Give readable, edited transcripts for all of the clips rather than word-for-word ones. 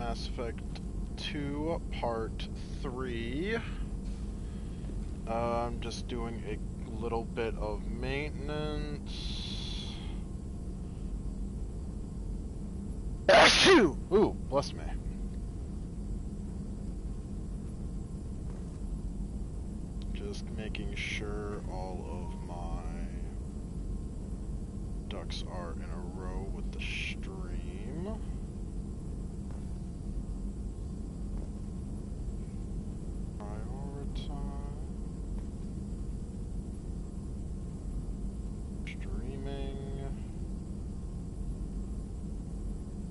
Mass Effect 2 Part 3. I'm just doing a little bit of maintenance. Achoo! Ooh, bless me. Just making sure all of my ducks are in a row with the stream. Streaming.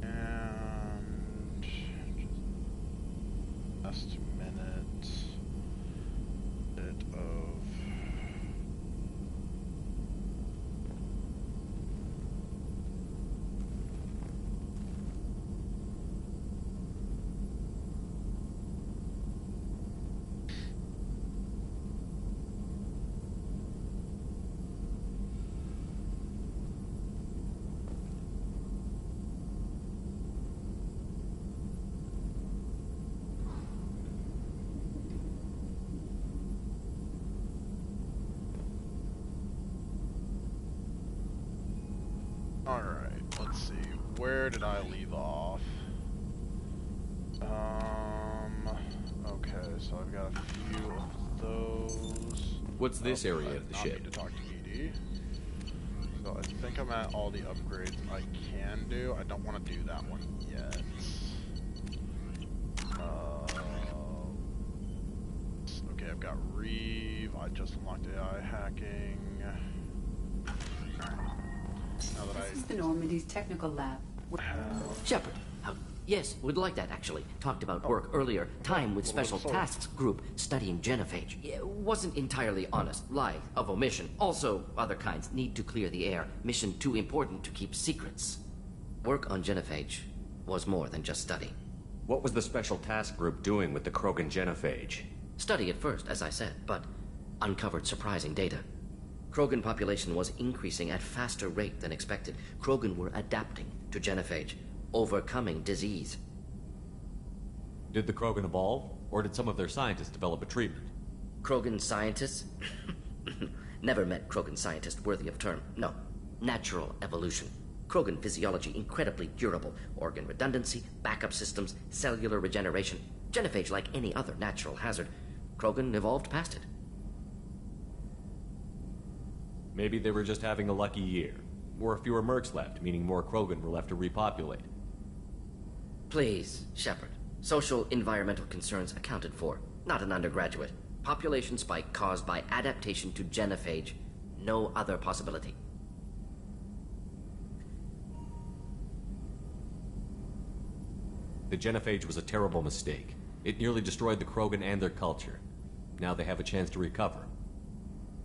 And just last minute bit of Alright, let's see. Where did I leave off? Okay, so I've got a few of those. What's this area of the ship? Need to talk to ED. So I think I'm at all the upgrades I can do. I don't want to do that one yet. Okay, I've got Reeve. I just unlocked AI hacking. This is the Normandy's technical lab. Shepard. Yes, would like that, actually. Talked about work earlier. Time with Special Tasks Group studying genophage. Wasn't entirely honest. Lie of omission. Also, other kinds need to clear the air. Mission too important to keep secrets. Work on genophage was more than just study. What was the Special Task Group doing with the Krogan genophage? Study at first, as I said, but uncovered surprising data. Krogan population was increasing at faster rate than expected. Krogan were adapting to genophage, overcoming disease. Did the Krogan evolve, or did some of their scientists develop a treatment? Krogan scientists? Never met Krogan scientist worthy of term. No. Natural evolution. Krogan physiology incredibly durable. Organ redundancy, backup systems, cellular regeneration. Genophage like any other natural hazard. Krogan evolved past it. Maybe they were just having a lucky year. Or fewer mercs left, meaning more Krogan were left to repopulate. Please, Shepard. Social environmental concerns accounted for. Not an undergraduate. Population spike caused by adaptation to genophage. No other possibility. The genophage was a terrible mistake. It nearly destroyed the Krogan and their culture. Now they have a chance to recover.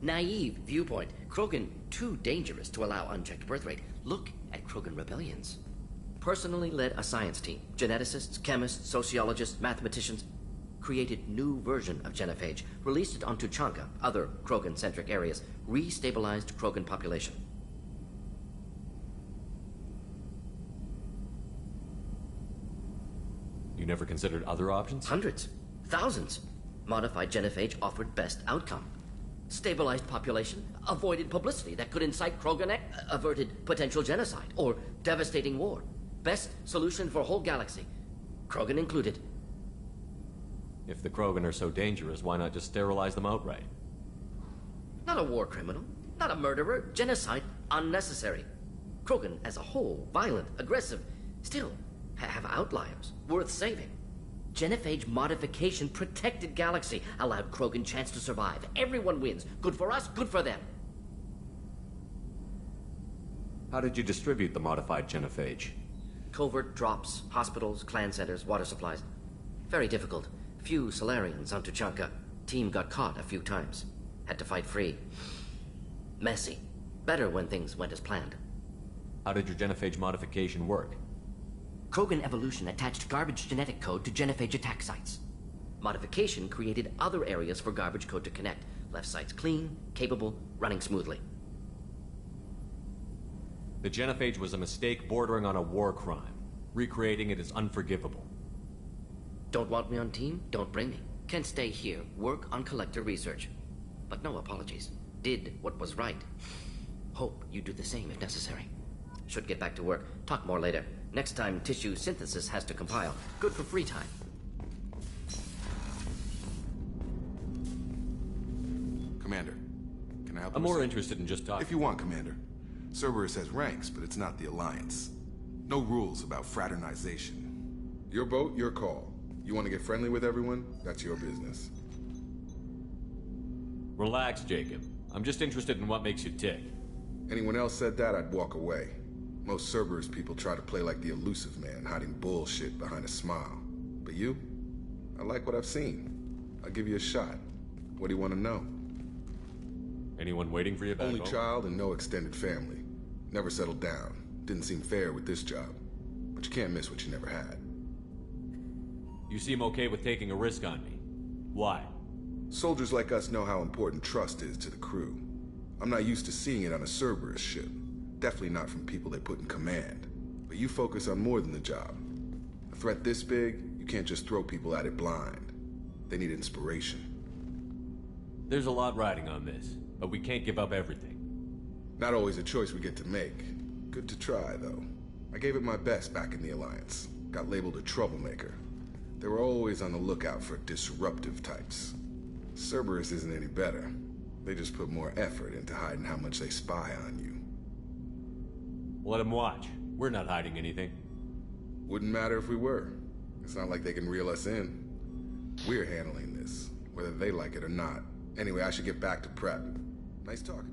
Naive viewpoint. Krogan too dangerous to allow unchecked birth rate. Look at Krogan rebellions. Personally led a science team. Geneticists, chemists, sociologists, mathematicians. Created new version of genophage. Released it onto Chanka, other Krogan-centric areas. Restabilized Krogan population. You never considered other options? Hundreds. Thousands. Modified genophage offered best outcome. Stabilized population, avoided publicity that could incite Krogan, averted potential genocide or devastating war. Best solution for whole galaxy, Krogan included. If the Krogan are so dangerous, why not just sterilize them outright? Not a war criminal, not a murderer, genocide unnecessary. Krogan as a whole, violent, aggressive, still have outliers worth saving. Genophage modification protected galaxy, allowed Krogan chance to survive. Everyone wins. Good for us, good for them. How did you distribute the modified genophage? Covert drops, hospitals, clan centers, water supplies. Very difficult. Few Solarians on Tuchanka. Team got caught a few times. Had to fight free. Messy. Better when things went as planned. How did your genophage modification work? Krogan evolution attached garbage genetic code to genophage attack sites. Modification created other areas for garbage code to connect. Left sites clean, capable, running smoothly. The genophage was a mistake bordering on a war crime. Recreating it is unforgivable. Don't want me on team? Don't bring me. Can stay here, work on collector research. But no apologies. Did what was right. Hope you do the same if necessary. Should get back to work. Talk more later. Next time tissue synthesis has to compile. Good for free time. Commander, can I help you? I'm more interested in just talking. If you want, Commander. Cerberus has ranks, but it's not the Alliance. No rules about fraternization. Your boat, your call. You want to get friendly with everyone? That's your business. Relax, Jacob. I'm just interested in what makes you tick. Anyone else said that, I'd walk away. Most Cerberus people try to play like the elusive man, hiding bullshit behind a smile. But you? I like what I've seen. I'll give you a shot. What do you want to know? Anyone waiting for you back Only home? child and no extended family. Never settled down. Didn't seem fair with this job. But you can't miss what you never had. You seem okay with taking a risk on me. Why? Soldiers like us know how important trust is to the crew. I'm not used to seeing it on a Cerberus ship. Definitely not from people they put in command. But you focus on more than the job. A threat this big, you can't just throw people at it blind. They need inspiration. There's a lot riding on this, but we can't give up everything. Not always a choice we get to make. Good to try, though. I gave it my best back in the Alliance. Got labeled a troublemaker. They were always on the lookout for disruptive types. Cerberus isn't any better. They just put more effort into hiding how much they spy on you. Let them watch. We're not hiding anything. Wouldn't matter if we were. It's not like they can reel us in. We're handling this, whether they like it or not. Anyway, I should get back to prep. Nice talking.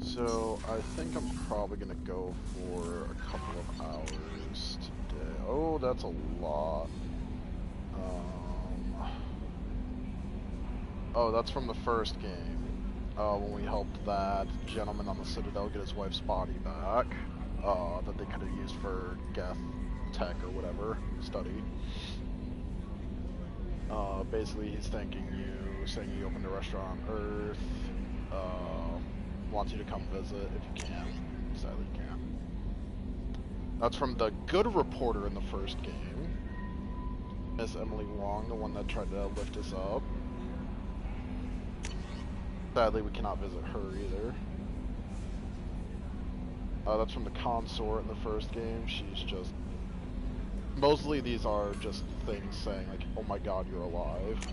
So, I think I'm probably gonna go for a couple of hours today. Oh, that's a lot. Oh, that's from the first game. When we helped that gentleman on the Citadel get his wife's body back. That they could have used for Geth Tech or whatever study. Basically he's thanking you, saying he opened a restaurant on Earth, wants you to come visit if you can. Sadly you can't. That's from the good reporter in the first game. Miss Emily Wong, the one that tried to lift us up. Sadly we cannot visit her either. That's from the consort in the first game. She's just... Mostly these are just things saying like, oh my god, you're alive.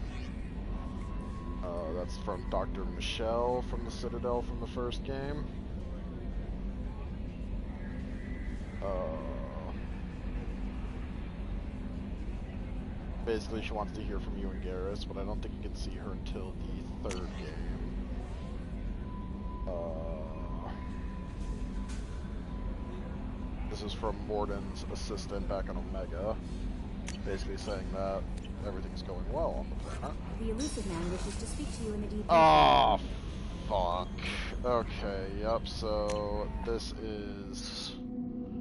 That's from Dr. Michelle from the Citadel from the first game. Basically she wants to hear from you and Garrus, but I don't think you can see her until the third game. This is from Morden's assistant back on Omega, basically saying that everything's going well on the planet. The elusive man wishes to speak to you in the deep. Oh, fuck. Okay, yep, so this is...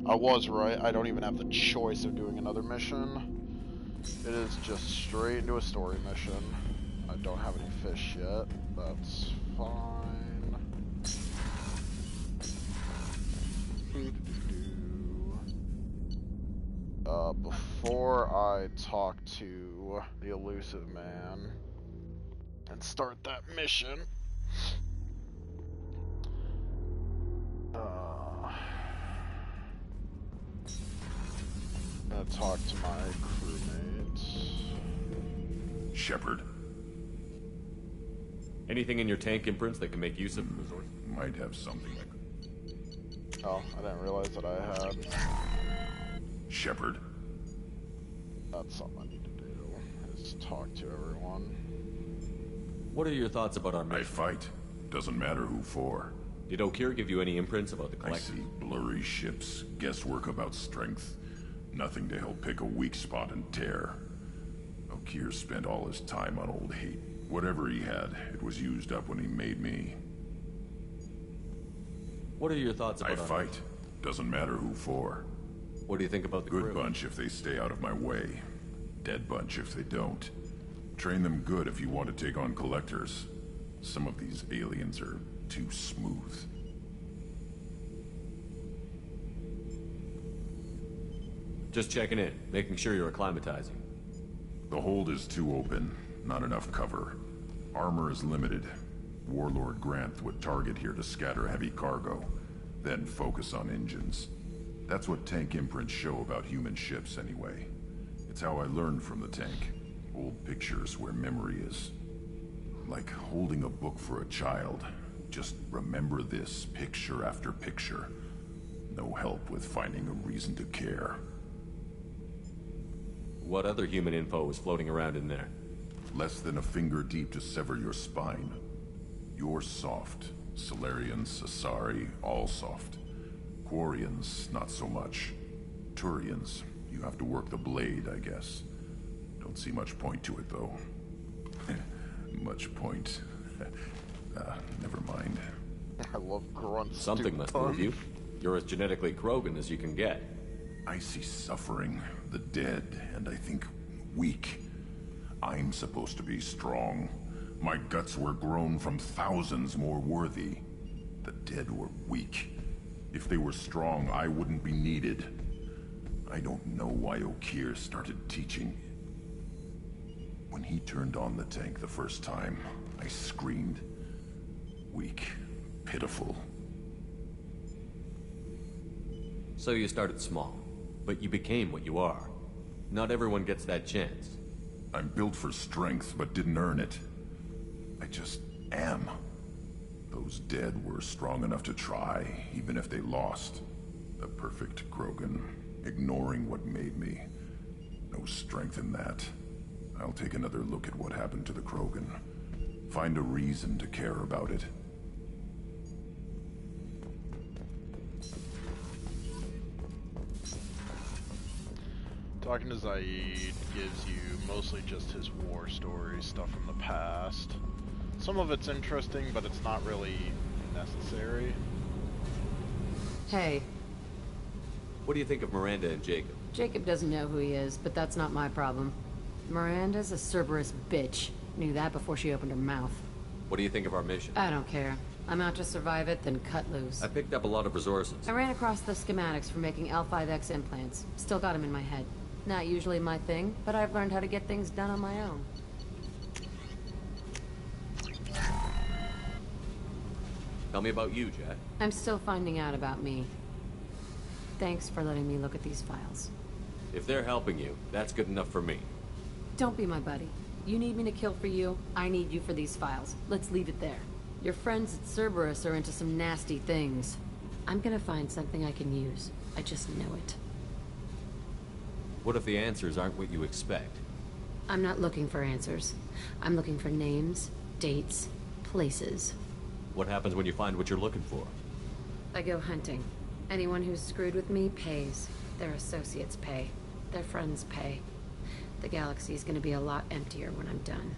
I was right, I don't even have the choice of doing another mission. It is just straight into a story mission. I don't have any fish yet, that's fine. Before I talk to the elusive man and start that mission, I'm gonna talk to my crewmates. Shepard. Anything in your tank imprints that can make use of the resource? Might have something that... Oh, I didn't realize that I had. Shepard. That's something I need to do, is talk to everyone. What are your thoughts about our I mission? fight. Doesn't matter who for. Did Okeer give you any imprints about the I collector? see blurry ships, guesswork about strength. Nothing to help pick a weak spot and tear. Okeer spent all his time on old hate. Whatever he had, it was used up when he made me. What are your thoughts about I our fight. Doesn't matter who for. What do you think about the Good crew? bunch if they stay out of my way. Dead bunch if they don't. Train them good if you want to take on collectors. Some of these aliens are too smooth. Just checking in, making sure you're acclimatizing. The hold is too open, not enough cover. Armor is limited. Warlord Granth would target here to scatter heavy cargo, then focus on engines. That's what tank imprints show about human ships anyway. It's how I learned from the tank. Old pictures where memory is. Like holding a book for a child. Just remember this picture after picture. No help with finding a reason to care. What other human info is floating around in there? Less than a finger deep to sever your spine. You're soft. Salarians, Asari, all soft. Quarians, not so much. Turians, you have to work the blade, I guess. Don't see much point to it, though. Much point. Never mind. I love grunts. Something must move you. You're as genetically Krogan as you can get. I see suffering, the dead, and I think weak. I'm supposed to be strong. My guts were grown from thousands more worthy. The dead were weak. If they were strong, I wouldn't be needed. I don't know why Okeer started teaching. When he turned on the tank the first time, I screamed. Weak, pitiful. So you started small, but you became what you are. Not everyone gets that chance. I'm built for strength, but didn't earn it. I just am. Those dead were strong enough to try, even if they lost. The perfect Krogan, ignoring what made me. No strength in that. I'll take another look at what happened to the Krogan. Find a reason to care about it. Talking to Zaid gives you mostly just his war story, stuff from the past. Some of it's interesting, but it's not really necessary. Hey, What do you think of Miranda and Jacob? Jacob doesn't know who he is, but that's not my problem. Miranda's a Cerberus bitch. Knew that before she opened her mouth. What do you think of our mission? I don't care. I'm out to survive it, then cut loose. I picked up a lot of resources. I ran across the schematics for making L5X implants. Still got them in my head. Not usually my thing, but I've learned how to get things done on my own. Tell me about you, Jack. I'm still finding out about me. Thanks for letting me look at these files. If they're helping you, that's good enough for me. Don't be my buddy. You need me to kill for you, I need you for these files. Let's leave it there. Your friends at Cerberus are into some nasty things. I'm gonna find something I can use. I just know it. What if the answers aren't what you expect? I'm not looking for answers. I'm looking for names, dates, places. What happens when you find what you're looking for? I go hunting. Anyone who's screwed with me pays. Their associates pay. Their friends pay. The galaxy's gonna be a lot emptier when I'm done.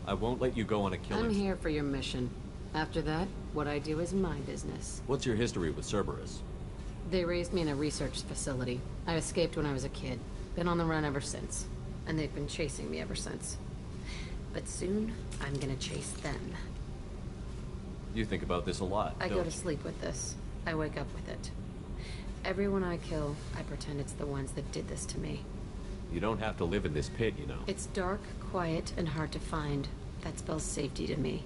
I won't let you go on a killing. I'm here for your mission. After that, what I do is my business. What's your history with Cerberus? They raised me in a research facility. I escaped when I was a kid. Been on the run ever since. And they've been chasing me ever since. But soon, I'm gonna chase them. You think about this a lot, I don't go to you? sleep with this. I wake up with it. Everyone I kill, I pretend it's the ones that did this to me. You don't have to live in this pit, you know. It's dark, quiet, and hard to find. That spells safety to me.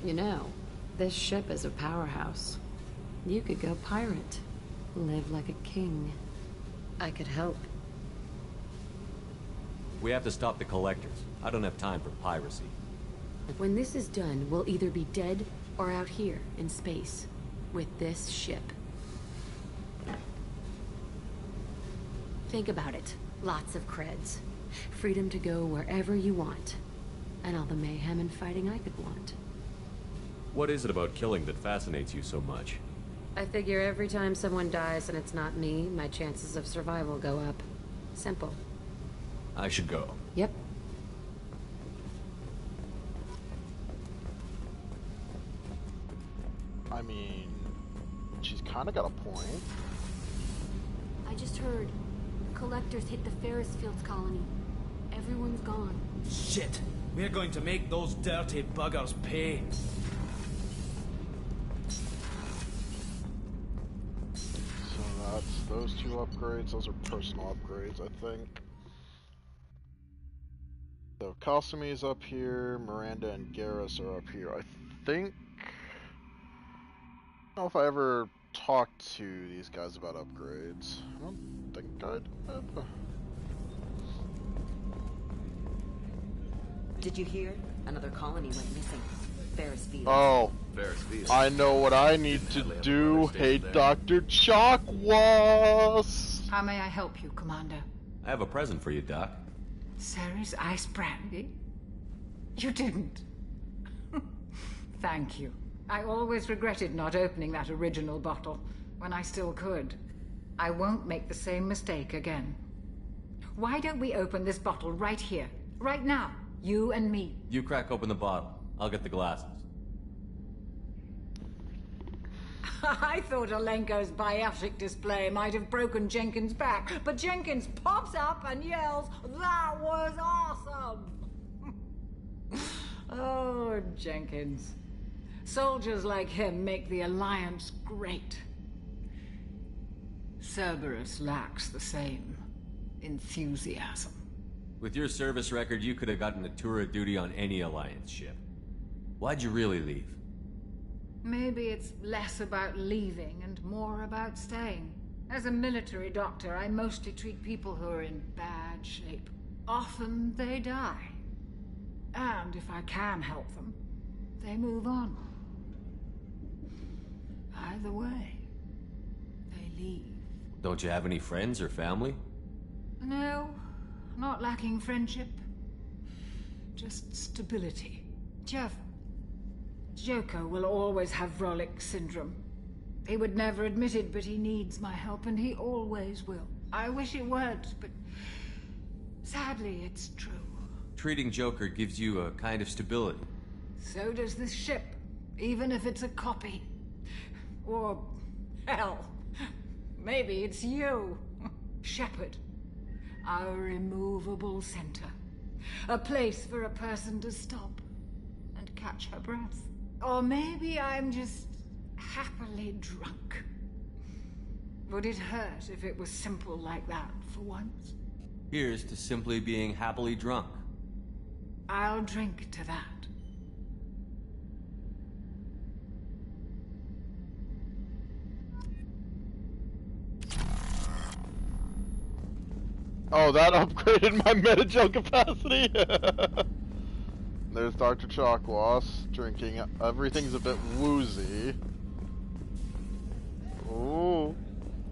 You know, this ship is a powerhouse. You could go pirate. Live like a king. I could help. We have to stop the collectors. I don't have time for piracy. When this is done, we'll either be dead or out here in space with this ship. Think about it. Lots of creds. Freedom to go wherever you want. And all the mayhem and fighting I could want. What is it about killing that fascinates you so much? I figure every time someone dies and it's not me, my chances of survival go up. Simple. I should go. Yep. I mean, she's kind of got a point. I just heard. Collectors hit the Ferris Fields colony. Everyone's gone. Shit! We're going to make those dirty buggers pay. two upgrades. Those are personal upgrades, I think. So Kasumi's up here, Miranda and Garrus are up here. I think... I don't know if I ever talked to these guys about upgrades. I don't think I did. Did you hear? Another colony went missing. Ferris Field. Oh, Ferris Field. I know what I need to do. Hey, Dr. Chakwas! How may I help you, Commander? I have a present for you, Doc. Ceres ice brandy? You didn't. Thank you. I always regretted not opening that original bottle when I still could. I won't make the same mistake again. Why don't we open this bottle right here, right now? You and me. You crack open the bottle. I'll get the glasses. I thought Alenko's biotic display might have broken Jenkins' back, but Jenkins pops up and yells, "That was awesome!" Oh, Jenkins. Soldiers like him make the Alliance great. Cerberus lacks the same enthusiasm. With your service record, you could have gotten a tour of duty on any Alliance ship. Why'd you really leave? Maybe it's less about leaving and more about staying. As a military doctor, I mostly treat people who are in bad shape. Often they die. And if I can help them, they move on. Either way, they leave. Don't you have any friends or family? No, not lacking friendship. Just stability. Jeff, Joko will always have Vrolic syndrome. He would never admit it, but he needs my help, and he always will. I wish it weren't, but sadly, it's true. Treating Joker gives you a kind of stability. So does this ship, even if it's a copy. Or, hell, maybe it's you, Shepard. Our immovable center. A place for a person to stop and catch her breath. Or maybe I'm just happily drunk. Would it hurt if it was simple like that for once? Here's to simply being happily drunk. I'll drink to that. Oh, that upgraded my metagel capacity? There's Dr. Chakwas drinking. Everything's a bit woozy. Ooh.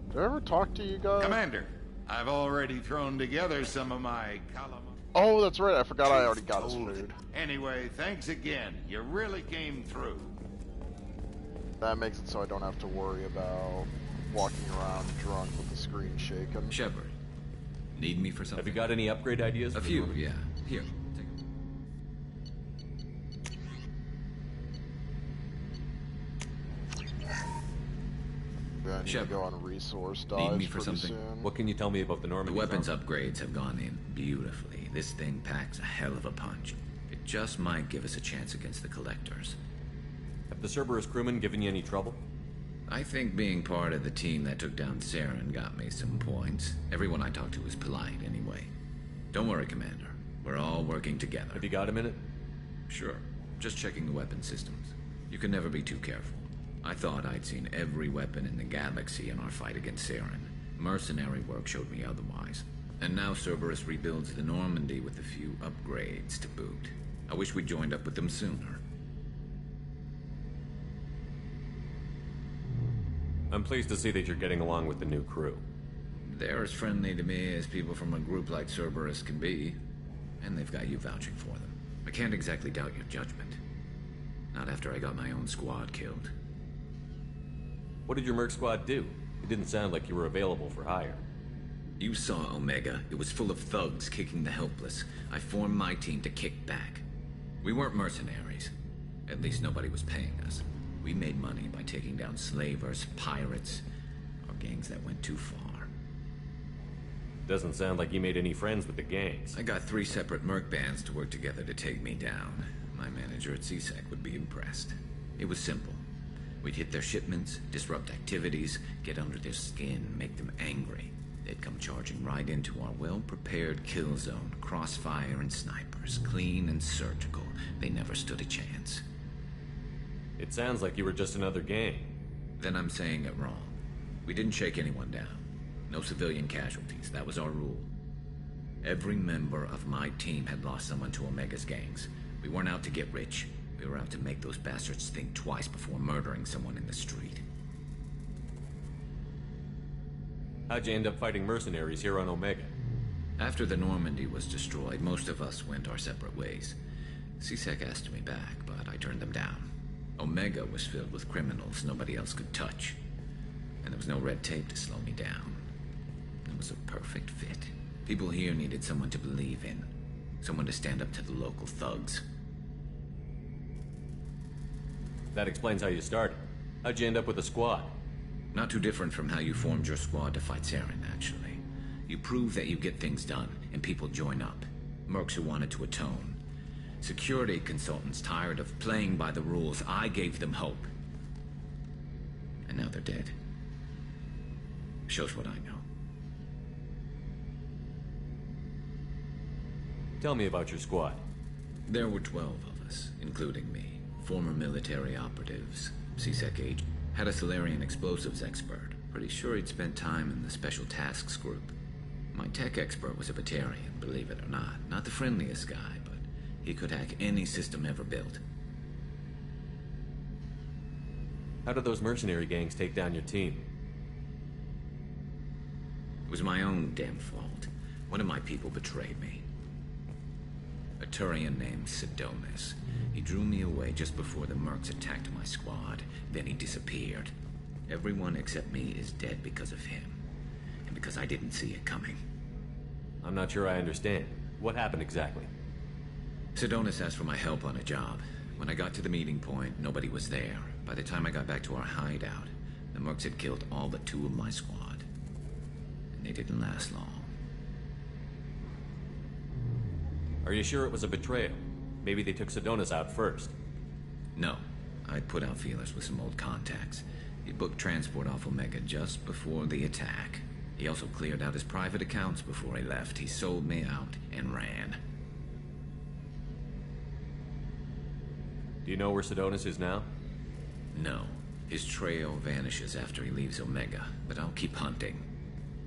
Did I ever talk to you guys? Commander, I've already thrown together some of my column. Oh, that's right. I forgot I already got his food. Anyway, thanks again. You really came through. That makes it so I don't have to worry about walking around drunk with the screen shaking. Shepard, need me for something? Have you got any upgrade ideas? A few, yeah. Here, take I need to go on resource dives need me for pretty something? soon. What can you tell me about the Normandy? The weapons upgrades have gone in beautifully. This thing packs a hell of a punch. It just might give us a chance against the Collectors. Have the Cerberus crewmen given you any trouble? I think being part of the team that took down Saren got me some points. Everyone I talked to was polite anyway. Don't worry, Commander. We're all working together. Have you got a minute? Sure. Just checking the weapon systems. You can never be too careful. I thought I'd seen every weapon in the galaxy in our fight against Saren. Mercenary work showed me otherwise. And now Cerberus rebuilds the Normandy with a few upgrades to boot. I wish we'd joined up with them sooner. I'm pleased to see that you're getting along with the new crew. They're as friendly to me as people from a group like Cerberus can be. And they've got you vouching for them. I can't exactly doubt your judgment. Not after I got my own squad killed. What did your merc squad do? It didn't sound like you were available for hire. You saw Omega. It was full of thugs kicking the helpless. I formed my team to kick back. We weren't mercenaries. At least nobody was paying us. We made money by taking down slavers, pirates, or gangs that went too far. Doesn't sound like you made any friends with the gangs. I got 3 separate merc bands to work together to take me down. My manager at CSEC would be impressed. It was simple. We'd hit their shipments, disrupt activities, get under their skin, make them angry. They'd come charging right into our well-prepared kill zone, crossfire and snipers, clean and surgical. They never stood a chance. It sounds like you were just another gang. Then I'm saying it wrong. We didn't shake anyone down. No civilian casualties, that was our rule. Every member of my team had lost someone to Omega's gangs. We weren't out to get rich. We were out to make those bastards think twice before murdering someone in the street. How'd you end up fighting mercenaries here on Omega? After the Normandy was destroyed, most of us went our separate ways. C-Sec asked me back, but I turned them down. Omega was filled with criminals nobody else could touch. And there was no red tape to slow me down. It was a perfect fit. People here needed someone to believe in. Someone to stand up to the local thugs. That explains how you started. How'd you end up with a squad? Not too different from how you formed your squad to fight Saren, actually. You prove that you get things done, and people join up. Mercs who wanted to atone. Security consultants tired of playing by the rules. I gave them hope. And now they're dead. Shows what I know. Tell me about your squad. There were 12 of us, including me. Former military operatives, C-Sec agent. Had a Solarian explosives expert. Pretty sure he'd spent time in the Special Tasks Group. My tech expert was a Batarian, believe it or not. Not the friendliest guy, but he could hack any system ever built. How did those mercenary gangs take down your team? It was my own damn fault. One of my people betrayed me. A Turian named Sidonis. He drew me away just before the Mercs attacked my squad. Then he disappeared. Everyone except me is dead because of him. And because I didn't see it coming. I'm not sure I understand. What happened exactly? Sidonis asked for my help on a job. When I got to the meeting point, nobody was there. By the time I got back to our hideout, the Mercs had killed all but 2 of my squad. And they didn't last long. Are you sure it was a betrayal? Maybe they took Sidonis out first. No. I'd put out feelers with some old contacts. He booked transport off Omega just before the attack. He also cleared out his private accounts before he left. He sold me out and ran. Do you know where Sidonis is now? No. His trail vanishes after he leaves Omega, but I'll keep hunting.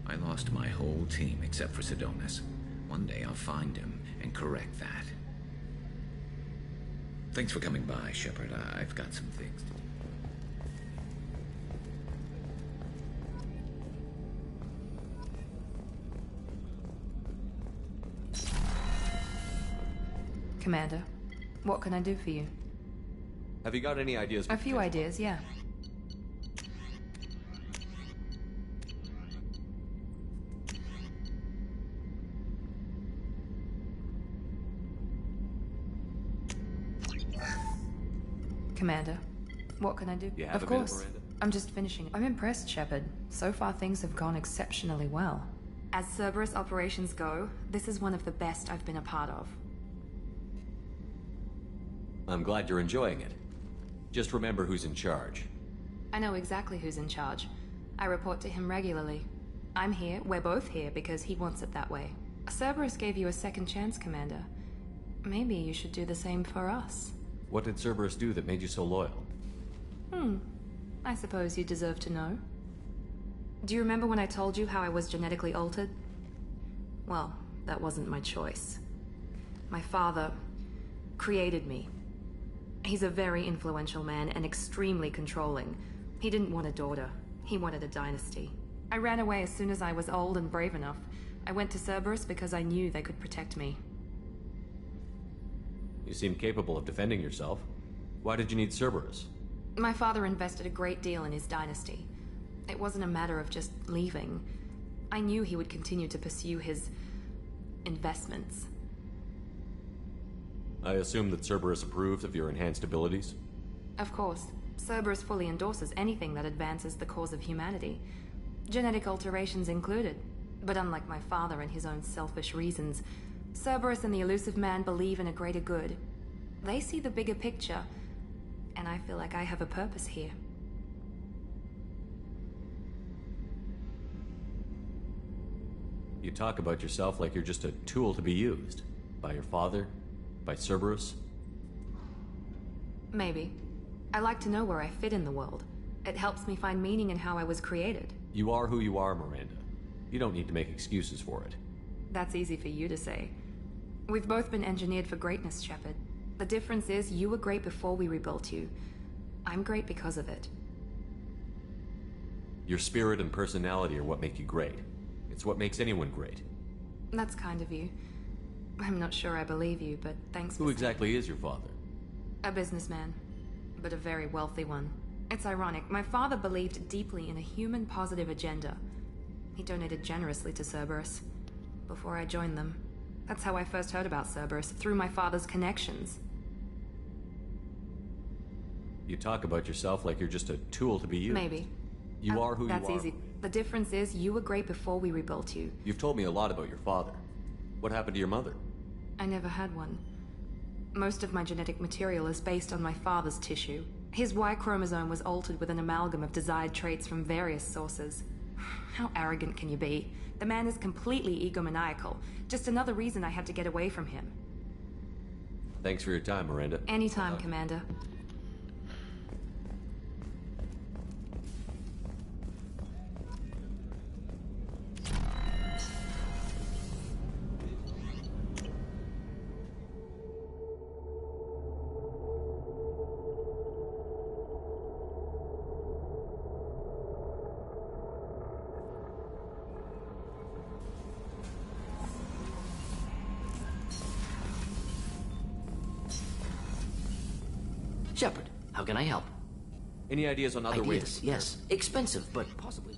I lost my whole team except for Sidonis. One day I'll find him and correct that. Thanks for coming by, Shepard. I've got some things to do. Commander, what can I do for you? Have you got any ideas? A few ideas, yeah. Commander, what can I do? You have of a minute, course. Miranda? I'm just finishing. I'm impressed, Shepard. So far, things have gone exceptionally well. As Cerberus operations go, this is one of the best I've been a part of. I'm glad you're enjoying it. Just remember who's in charge. I know exactly who's in charge. I report to him regularly. I'm here, we're both here, because he wants it that way. Cerberus gave you a second chance, Commander. Maybe you should do the same for us. What did Cerberus do that made you so loyal? I suppose you deserve to know. Do you remember when I told you how I was genetically altered? Well, that wasn't my choice. My father created me. He's a very influential man and extremely controlling. He didn't want a daughter. He wanted a dynasty. I ran away as soon as I was old and brave enough. I went to Cerberus because I knew they could protect me. You seem capable of defending yourself. Why did you need Cerberus? My father invested a great deal in his dynasty. It wasn't a matter of just leaving. I knew he would continue to pursue his investments. I assume that Cerberus approved of your enhanced abilities? Of course. Cerberus fully endorses anything that advances the cause of humanity. Genetic alterations included. But unlike my father and his own selfish reasons, Cerberus and the Elusive Man believe in a greater good. They see the bigger picture, and I feel like I have a purpose here. You talk about yourself like you're just a tool to be used. By your father? By Cerberus? Maybe. I like to know where I fit in the world. It helps me find meaning in how I was created. You are who you are, Miranda. You don't need to make excuses for it. That's easy for you to say. We've both been engineered for greatness, Shepard. The difference is you were great before we rebuilt you. I'm great because of it. Your spirit and personality are what make you great. It's what makes anyone great. That's kind of you. I'm not sure I believe you, but thanks for Who exactly is your father? A businessman, but a very wealthy one. It's ironic. My father believed deeply in a human-positive agenda. He donated generously to Cerberus before I joined them. That's how I first heard about Cerberus, through my father's connections. You talk about yourself like you're just a tool to be used. Maybe. You are who you are. That's easy. The difference is you were great before we rebuilt you. You've told me a lot about your father. What happened to your mother? I never had one. Most of my genetic material is based on my father's tissue. His Y chromosome was altered with an amalgam of desired traits from various sources. How arrogant can you be? The man is completely egomaniacal. Just another reason I had to get away from him. Thanks for your time, Miranda. Anytime, Commander. Shepard, how can I help? Any ideas on other ways? Yes. Expensive, but possibly.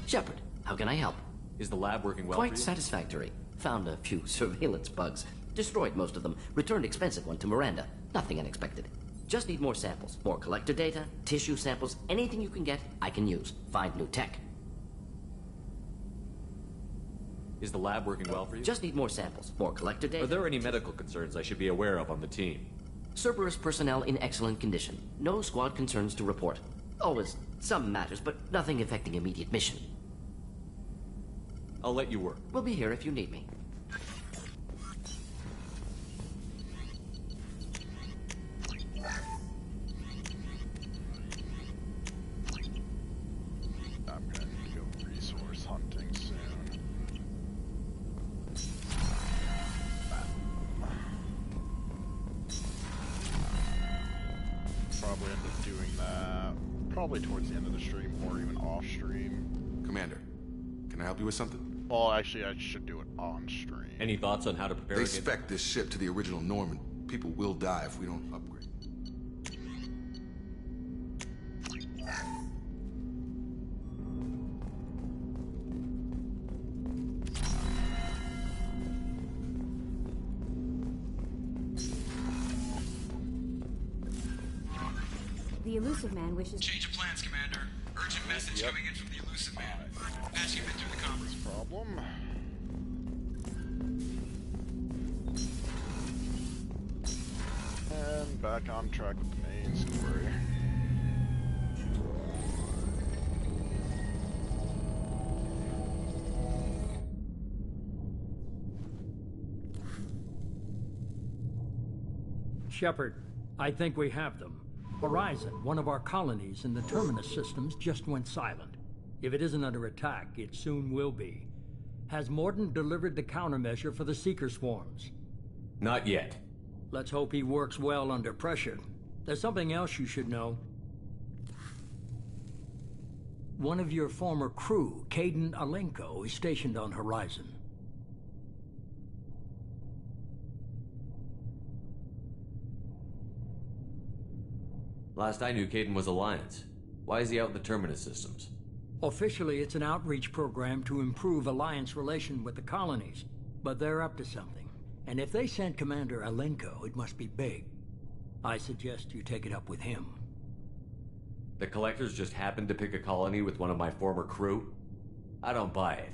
Shepard, how can I help? Is the lab working well Quite for you? satisfactory. Found a few surveillance bugs. Destroyed most of them. Returned expensive one to Miranda. Nothing unexpected. Just need more samples. More collector data, tissue samples, anything you can get, I can use. Find new tech. Is the lab working well for you? Just need more samples. More collector data. Are there any medical concerns I should be aware of on the team? Cerberus personnel in excellent condition. No squad concerns to report. Always some matters, but nothing affecting immediate mission. I'll let you work. We'll be here if you need me. I'm gonna need to go resource hunting soon. Probably end up doing that probably towards the end of the stream or even off stream. Commander, can I help you with something? Well, actually, I should do it on stream. Any thoughts on how to prepare They against... spec this ship to the original Norman. People will die if we don't upgrade. The Elusive Man wishes... Change of plans, Commander. Urgent message coming in from the Elusive Man. Patching him in through the comms. Problem. And back on track with the main story. Shepard, I think we have them. Horizon, one of our colonies in the Terminus systems, just went silent. If it isn't under attack, it soon will be. Has Mordin delivered the countermeasure for the Seeker swarms? Not yet. Let's hope he works well under pressure. There's something else you should know. One of your former crew, Kaidan Alenko, is stationed on Horizon. Last I knew, Kaidan was Alliance. Why is he out in the Terminus systems? Officially, it's an outreach program to improve Alliance relation with the colonies. But they're up to something. And if they sent Commander Alenko, it must be big. I suggest you take it up with him. The Collectors just happened to pick a colony with one of my former crew? I don't buy it.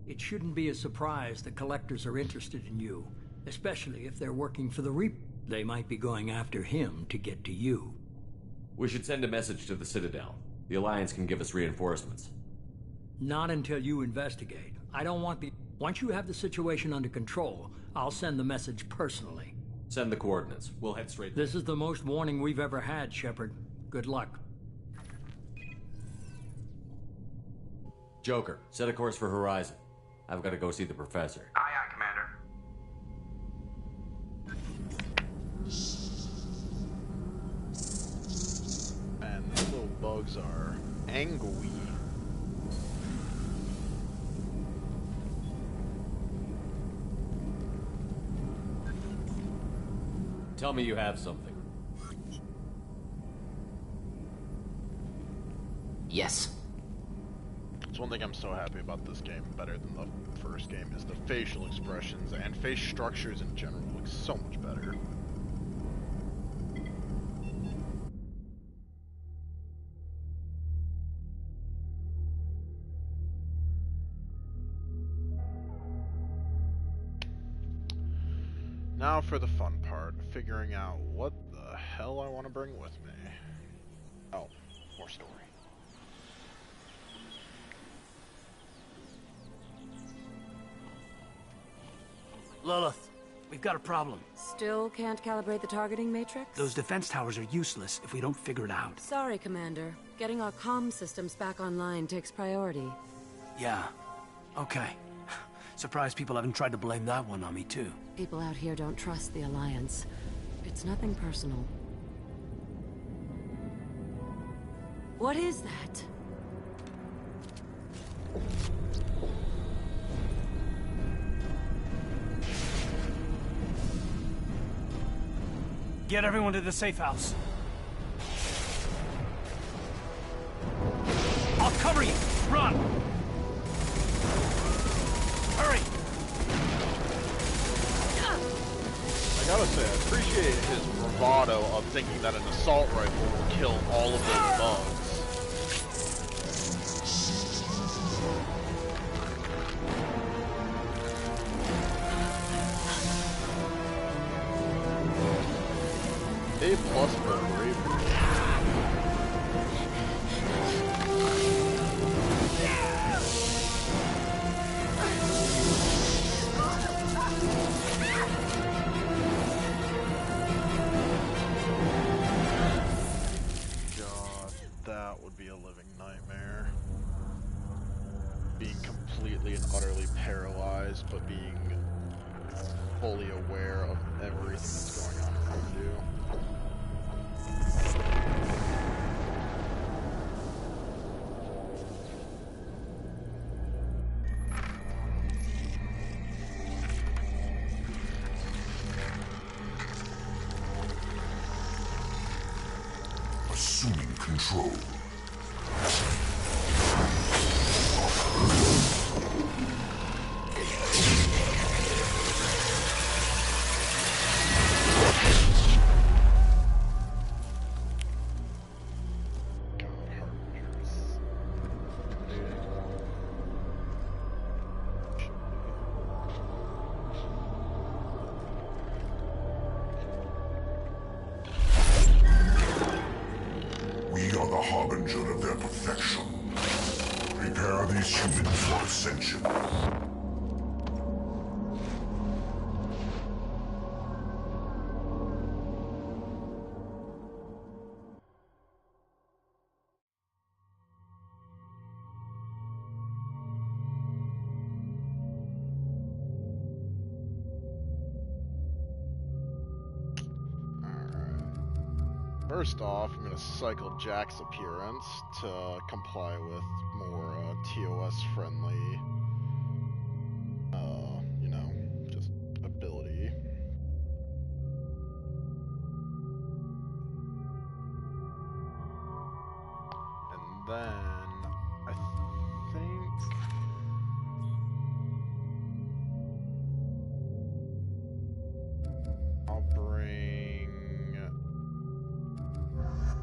It shouldn't be a surprise the Collectors are interested in you. Especially if they're working for the Reaper. They might be going after him to get to you. We should send a message to the Citadel. The Alliance can give us reinforcements. Not until you investigate. I don't want the... Once you have the situation under control, I'll send the message personally. Send the coordinates. We'll head straight... This is the most warning we've ever had, Shepard. Good luck. Joker, set a course for Horizon. I've got to go see the professor. Aye, aye, Commander. And these little bugs are angry. Tell me you have something. Yes. It's one thing I'm so happy about this game, better than the first game, is the facial expressions and face structures in general look so much better. Now for the fun part, figuring out what the hell I want to bring with me. Oh, more story. Lilith, we've got a problem. Still can't calibrate the targeting matrix? Those defense towers are useless if we don't figure it out. Sorry, Commander. Getting our comm systems back online takes priority. Yeah. Okay. Surprised people haven't tried to blame that one on me, too. People out here don't trust the Alliance. It's nothing personal. What is that? Get everyone to the safe house. I'll cover you! Run! Hurry! I gotta say, I appreciate his bravado of thinking that an assault rifle will kill all of those bugs. A+ for bravery. God, that would be a living nightmare. Being completely and utterly paralyzed, but being fully aware of everything that's going on around you. Assuming control. We are the harbinger of their perfection. Prepare these humans for ascension. First off, I'm going to cycle Jack's appearance to comply with more TOS-friendly, you know, just ability. And then, I think... I'll bring...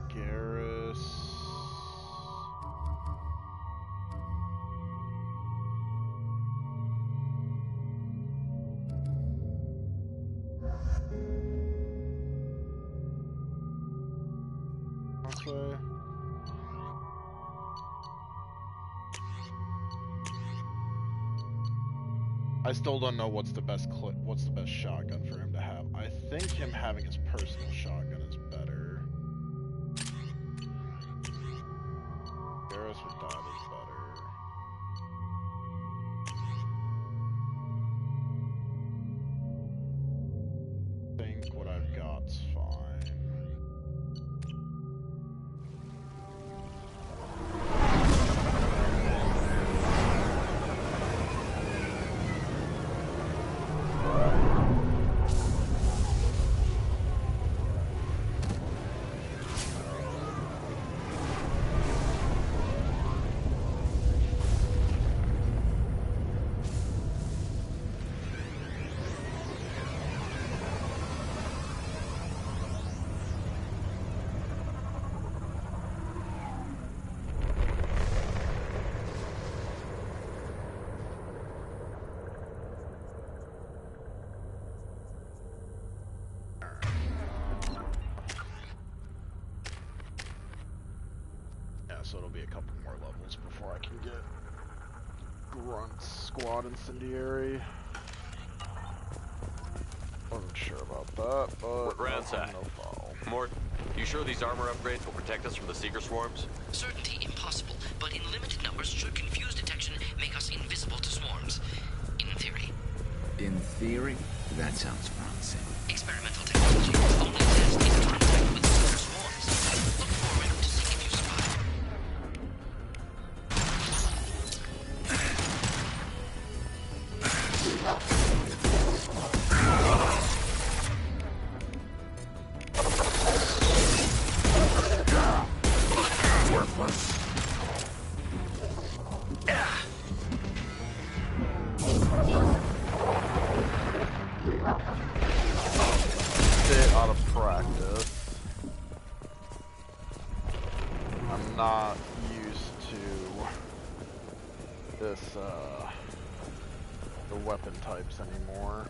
Garrus. Okay. I still don't know what's the best shotgun for him to have. I think him having his personal shotgun is better. Garrus with that is better. I think what I've got's fine. So it'll be a couple more levels before I can get Grunt Squad Incendiary. Wasn't sure about that, but we're groundside. No foul. Mort, you sure these armor upgrades will protect us from the Seeker swarms? Certainty impossible, but in limited numbers should confuse detection make us invisible to swarms. In theory. In theory? That sounds promising. Experimental technology only test in contact with Seeker swarms. Look forward to seeing if you survive. Bit out of practice. I'm not used to this, the weapon types anymore.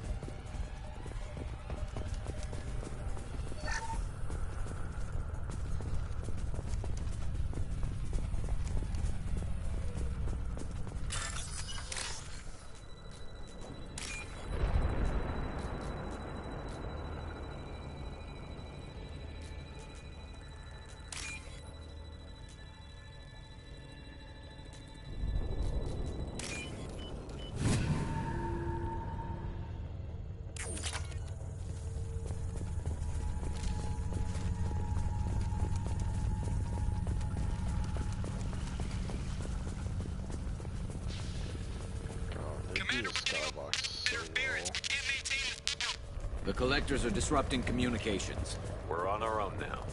The Collectors are disrupting communications. We're on our own now.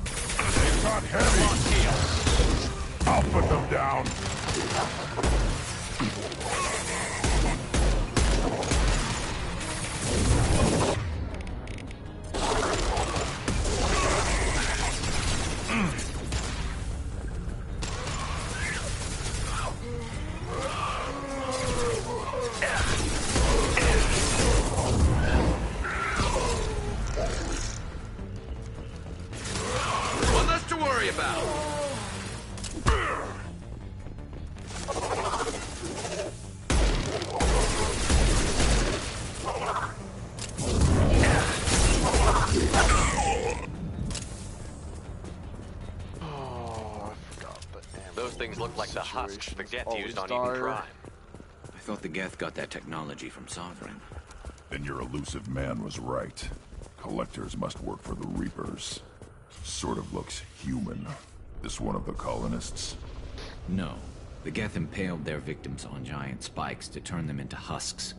They've got heavy. I'll put them down. One less to worry about. Those things look like the husks the Geth used on Eden Prime. I thought the Geth got that technology from Sovereign. Then your elusive man was right. Collectors must work for the Reapers. Sort of looks human. This one of the colonists? No. The Geth impaled their victims on giant spikes to turn them into husks.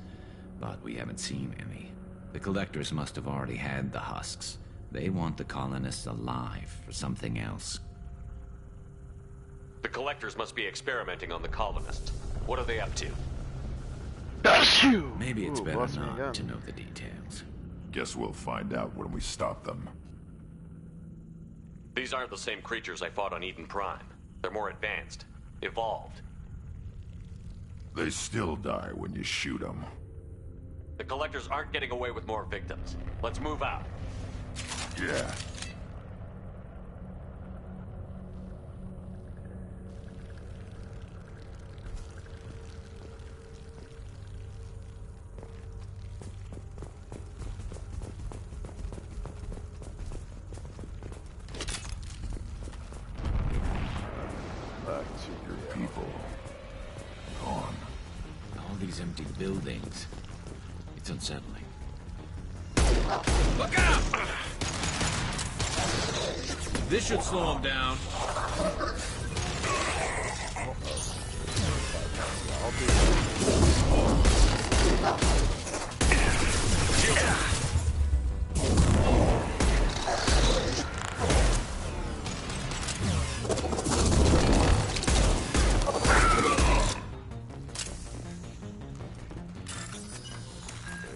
But we haven't seen any. The Collectors must have already had the husks. They want the colonists alive for something else. The Collectors must be experimenting on the colonists. What are they up to? Maybe it's better not to know the details. Guess we'll find out when we stop them. These aren't the same creatures I fought on Eden Prime. They're more advanced. Evolved. They still die when you shoot them. The Collectors aren't getting away with more victims. Let's move out. Yeah. these empty buildings. It's unsettling. Look out! This should slow him down.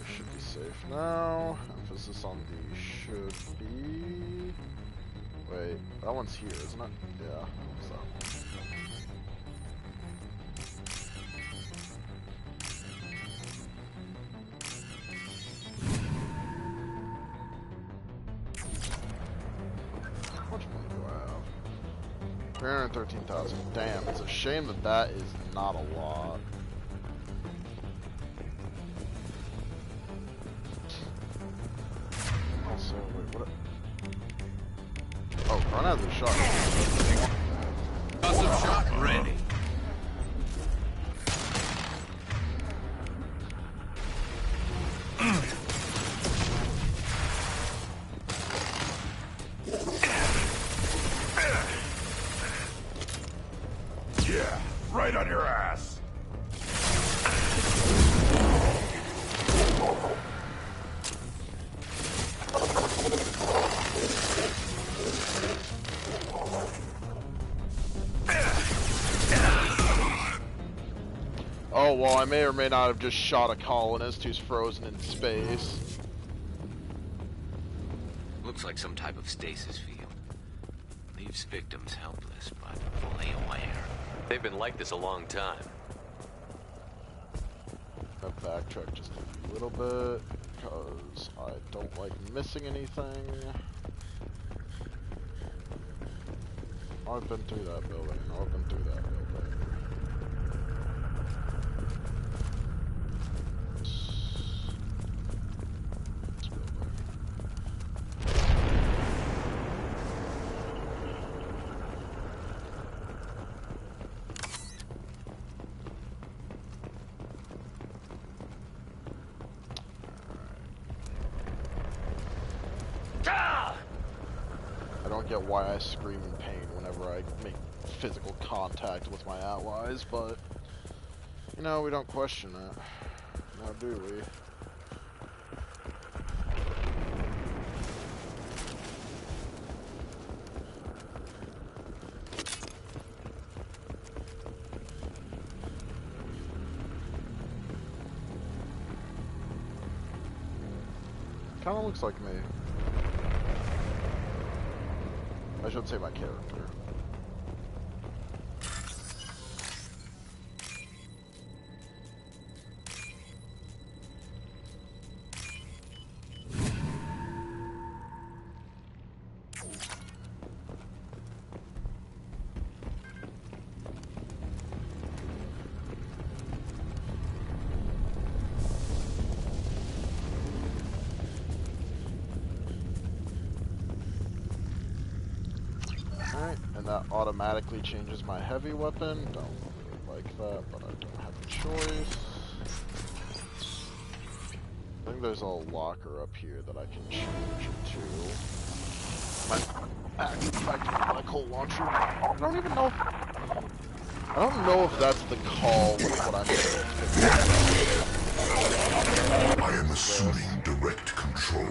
Should be safe now. Emphasis on the should be. Wait, that one's here, isn't it? Yeah, it's that one. How much money do I have? 313,000. Damn, it's a shame that that is not a lot. Also, wait, what? Oh, Front has a shot. Awesome shot ready. Yeah, right on your ass. Oh, well, I may or may not have just shot a colonist who's frozen in space. Looks like some type of stasis field. Leaves victims helpless, but fully aware. They've been like this a long time. I backtrack just a little bit, because I don't like missing anything. I've been through that building. I've been through that building. I don't get why I scream in pain whenever I make physical contact with my allies, but, you know, we don't question it. Now do we? Kinda looks like me. I should say my character. Alright, and that automatically changes my heavy weapon. Don't really like that, but I don't have a choice. I think there's a locker up here that I can change it to. My black hole launcher. I don't even know. I don't know if that's the call with what I'm doing. I am assuming direct control.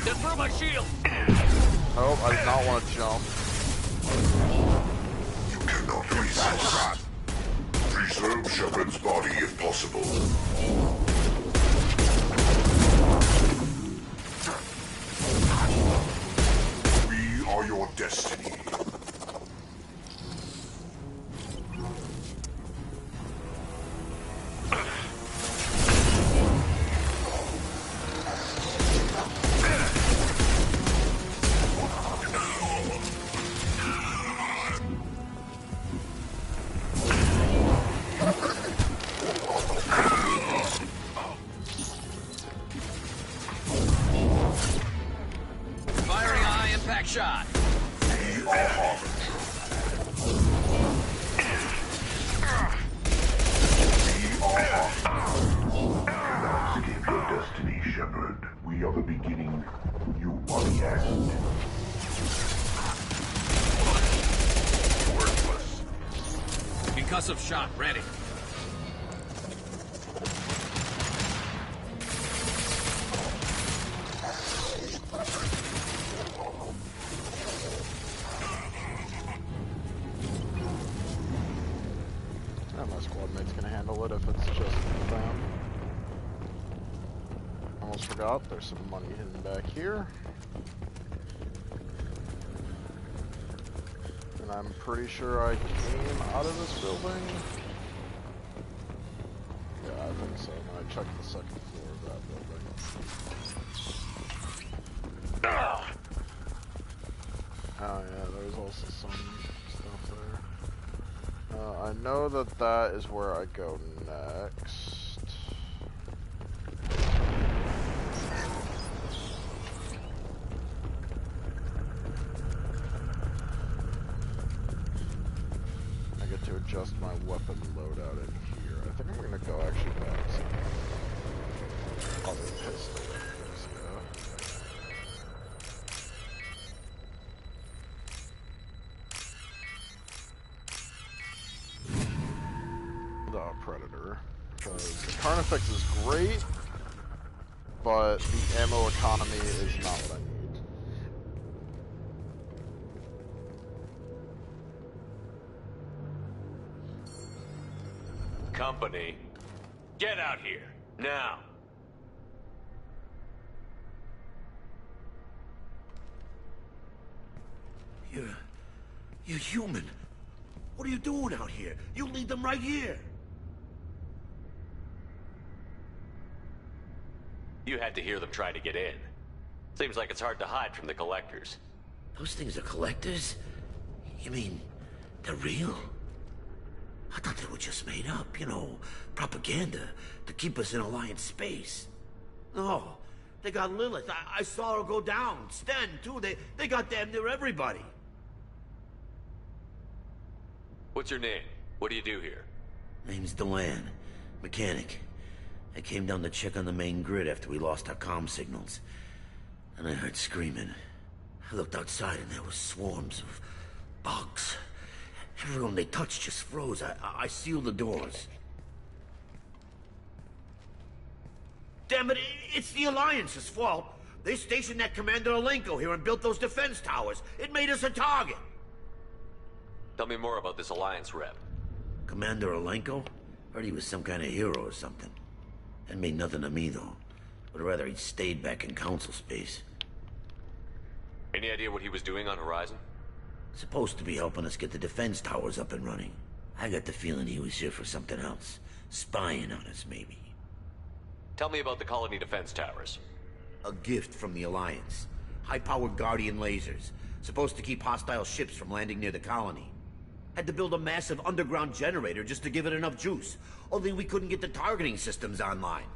Just throw my shield! Oh, I did not want to jump. You cannot resist. Preserve Shepard's body if possible. We are your destiny. Concussive shot ready. My squad mate's gonna handle it if it's just them. Almost forgot, there's some money hidden back here. And I'm pretty sure I came out of this building. Yeah, I think so. When I checked the second floor of that building. Oh yeah, there's also some stuff there. I know that that is where I go next. I get to adjust my weapon loadout in here. I think I'm gonna go actually back to other pistol. Predator, because the Carnifex is great, but the ammo economy is not what I need. Company, get out here, now! You're human. What are you doing out here? You lead them right here. You had to hear them try to get in. Seems like it's hard to hide from the collectors. Those things are collectors? You mean, they're real? I thought they were just made up, you know, propaganda to keep us in Alliance space. No, they got Lilith. I saw her go down. Sten, too. They got damn near everybody. What's your name? What do you do here? Name's Delan. Mechanic. I came down to check on the main grid after we lost our comm signals. And I heard screaming. I looked outside and there were swarms of bugs. Everyone they touched just froze. I sealed the doors. Damn it, it's the Alliance's fault. They stationed that Commander Alenko here and built those defense towers. It made us a target. Tell me more about this Alliance rep. Commander Alenko? Heard he was some kind of hero or something. That made nothing to me, though. But rather he'd stayed back in Council space. Any idea what he was doing on Horizon? Supposed to be helping us get the defense towers up and running. I got the feeling he was here for something else. Spying on us, maybe. Tell me about the colony defense towers. A gift from the Alliance. High-powered Guardian lasers. Supposed to keep hostile ships from landing near the colony. Had to build a massive underground generator just to give it enough juice. Only we couldn't get the targeting systems online.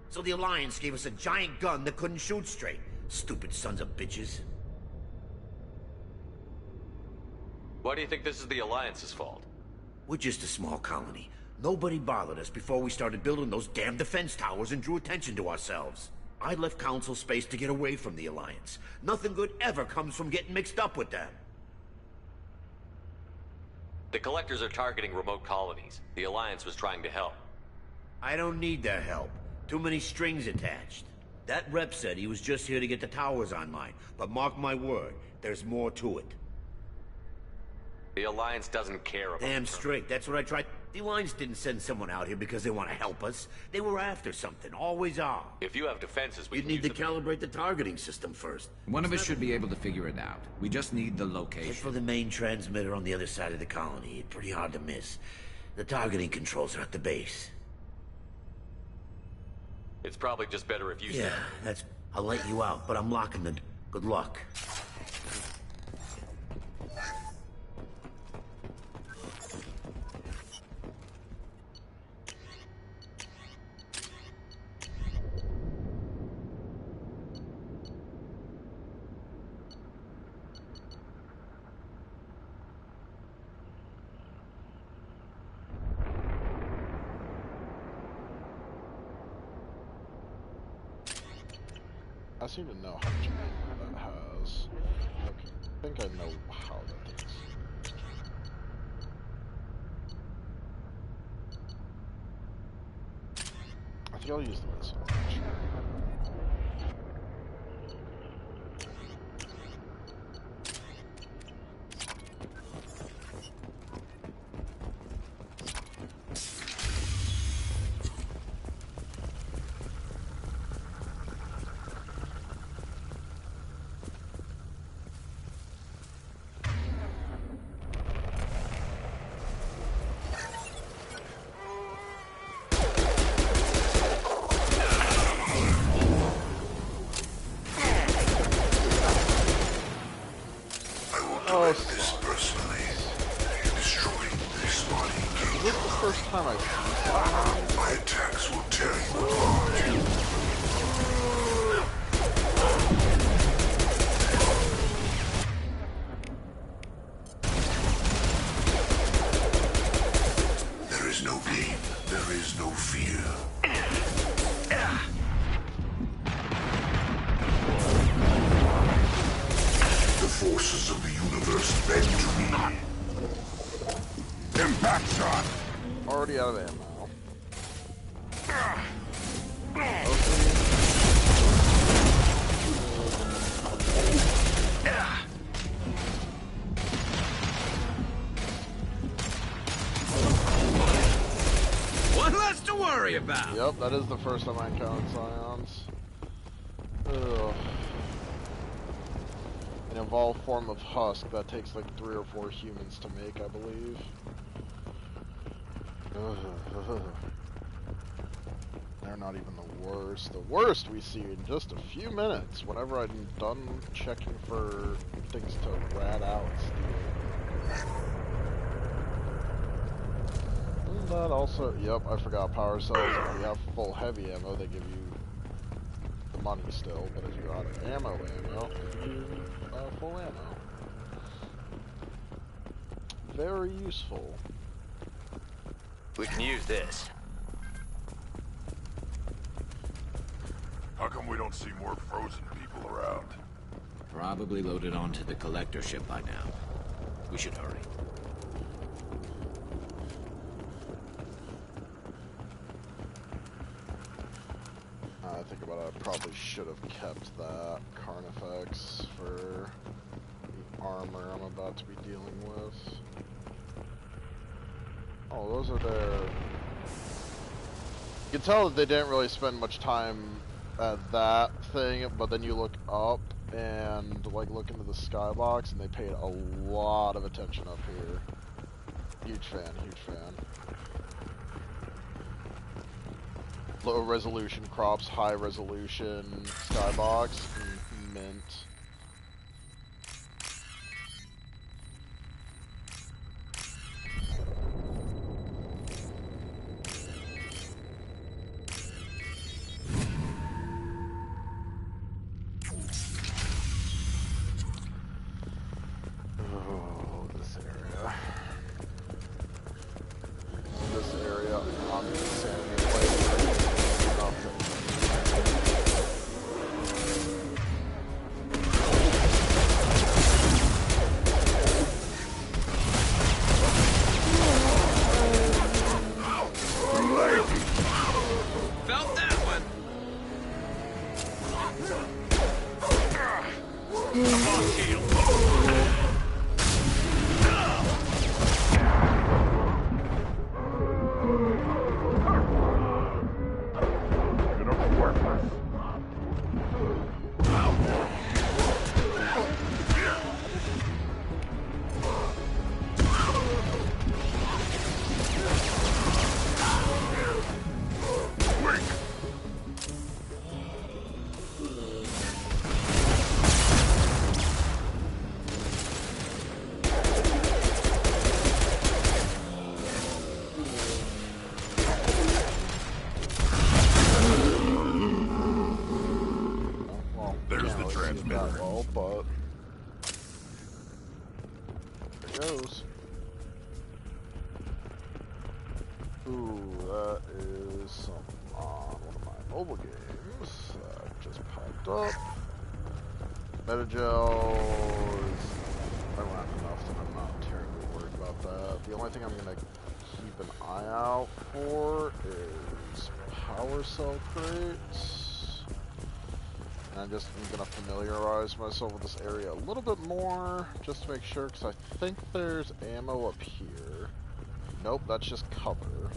So the Alliance gave us a giant gun that couldn't shoot straight. Stupid sons of bitches. Why do you think this is the Alliance's fault? We're just a small colony. Nobody bothered us before we started building those damn defense towers and drew attention to ourselves. I left Council space to get away from the Alliance. Nothing good ever comes from getting mixed up with them. The Collectors are targeting remote colonies. The Alliance was trying to help. I don't need their help. Too many strings attached. That rep said he was just here to get the towers online, but mark my word, there's more to it. The Alliance doesn't care about... Damn straight, that's what I tried. The Alliance didn't send someone out here because they want to help us. They were after something, always are. If you have defenses, we You'd need to calibrate the targeting system first. One of us should be able to figure it out. We just need the location. Head for the main transmitter on the other side of the colony. It's pretty hard to miss. The targeting controls are at the base. It's probably just better if you... Yeah, that's... I'll let you out, but I'm locking the... Good luck. I seem to know how much ammo that has. Okay. I think I know how that is. think I'll use the missile. Yep, that is the first time I encountered Scions. Ugh. An evolved form of husk that takes like 3 or 4 humans to make, I believe. Ugh. They're not even the worst. The worst we see in just a few minutes, whenever I'm done checking for things to rat out and steal. That also, yep, I forgot power cells. If you have full heavy ammo, they give you the money still, but if you're out of ammo, you full ammo. Very useful. We can use this. How come we don't see more frozen people around? Probably loaded onto the collector ship by now. We should hurry. I think about it, I probably should have kept that Carnifex for the armor I'm about to be dealing with. Oh, those are their... You can tell that they didn't really spend much time at that thing, but then you look up and like look into the skybox and they paid a lot of attention up here. Huge fan, huge fan. Low resolution crops, high resolution skybox, mint. Oh, this area. This area on the Sammy Lake. Felt that one. Come on, shield. Metagel is... I don't have enough, so I'm not terribly worried about that. The only thing I'm gonna keep an eye out for is power cell crates. And I'm gonna familiarize myself with this area a little bit more, just to make sure, because I think there's ammo up here. Nope, that's just cover.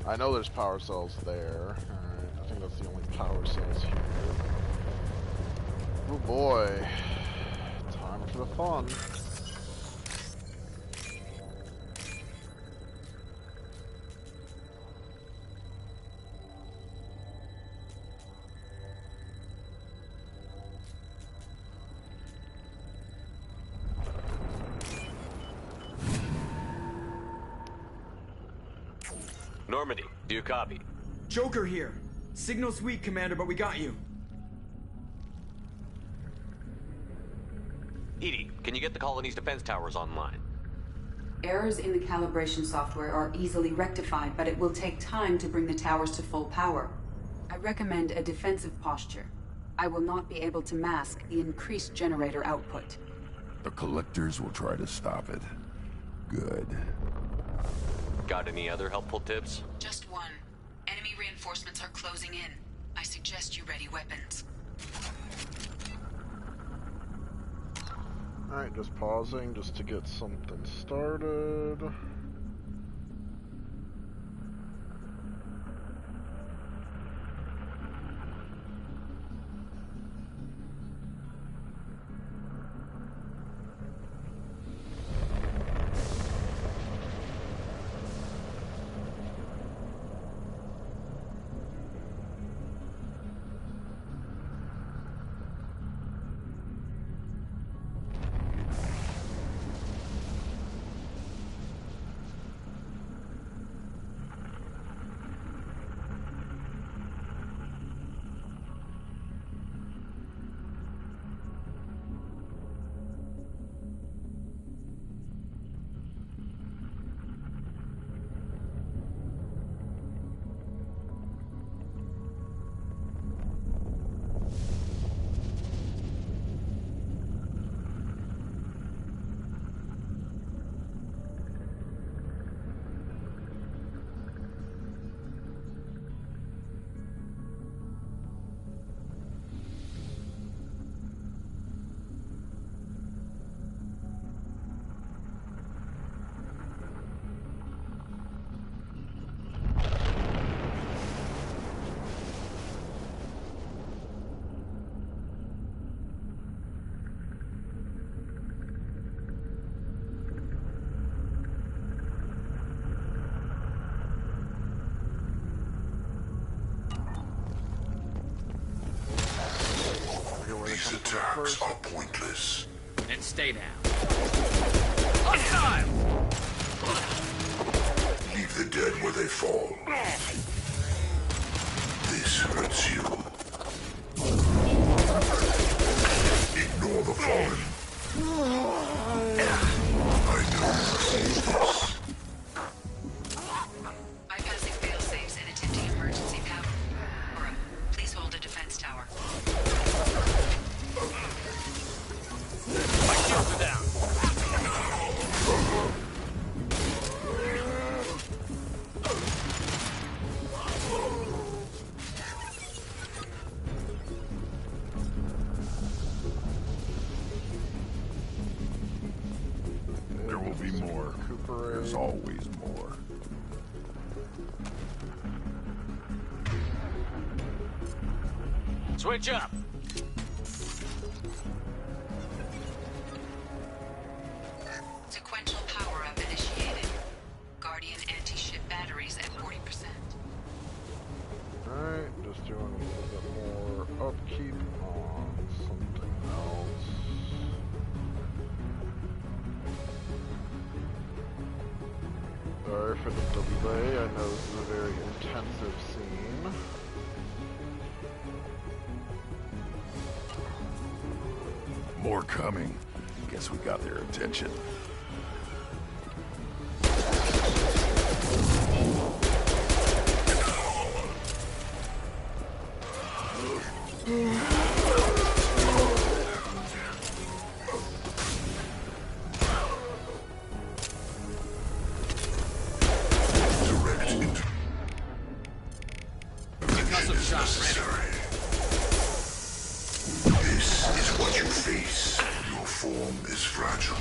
I know there's power cells there. Alright, I think that's the only power cells here. Oh boy. Time for the fun. Normandy, do you copy? Joker here. Signal's weak, Commander, but we got you. EDI, can you get the colony's defense towers online? Errors in the calibration software are easily rectified, but it will take time to bring the towers to full power. I recommend a defensive posture. I will not be able to mask the increased generator output. The Collectors will try to stop it. Good. Got any other helpful tips? Just one. Enemy reinforcements are closing in. I suggest you ready weapons. Alright, just pausing just to get something started. These attacks are pointless. Then stay down. Hostile! Leave the dead where they fall. This hurts you. Ignore the fallen. I know this. Bypassing failsafes and attempting emergency power. Aura, please hold a defense tower. My shields are down. There will be more. There's always more. Switch up. Sequential power-up initiated. Guardian anti-ship batteries at 40%. Alright, just doing a little bit more upkeep on something else. Sorry for the delay, I know this is a very intensive scene. More coming. Guess we got their attention. necessary. This is what you face. Your form is fragile.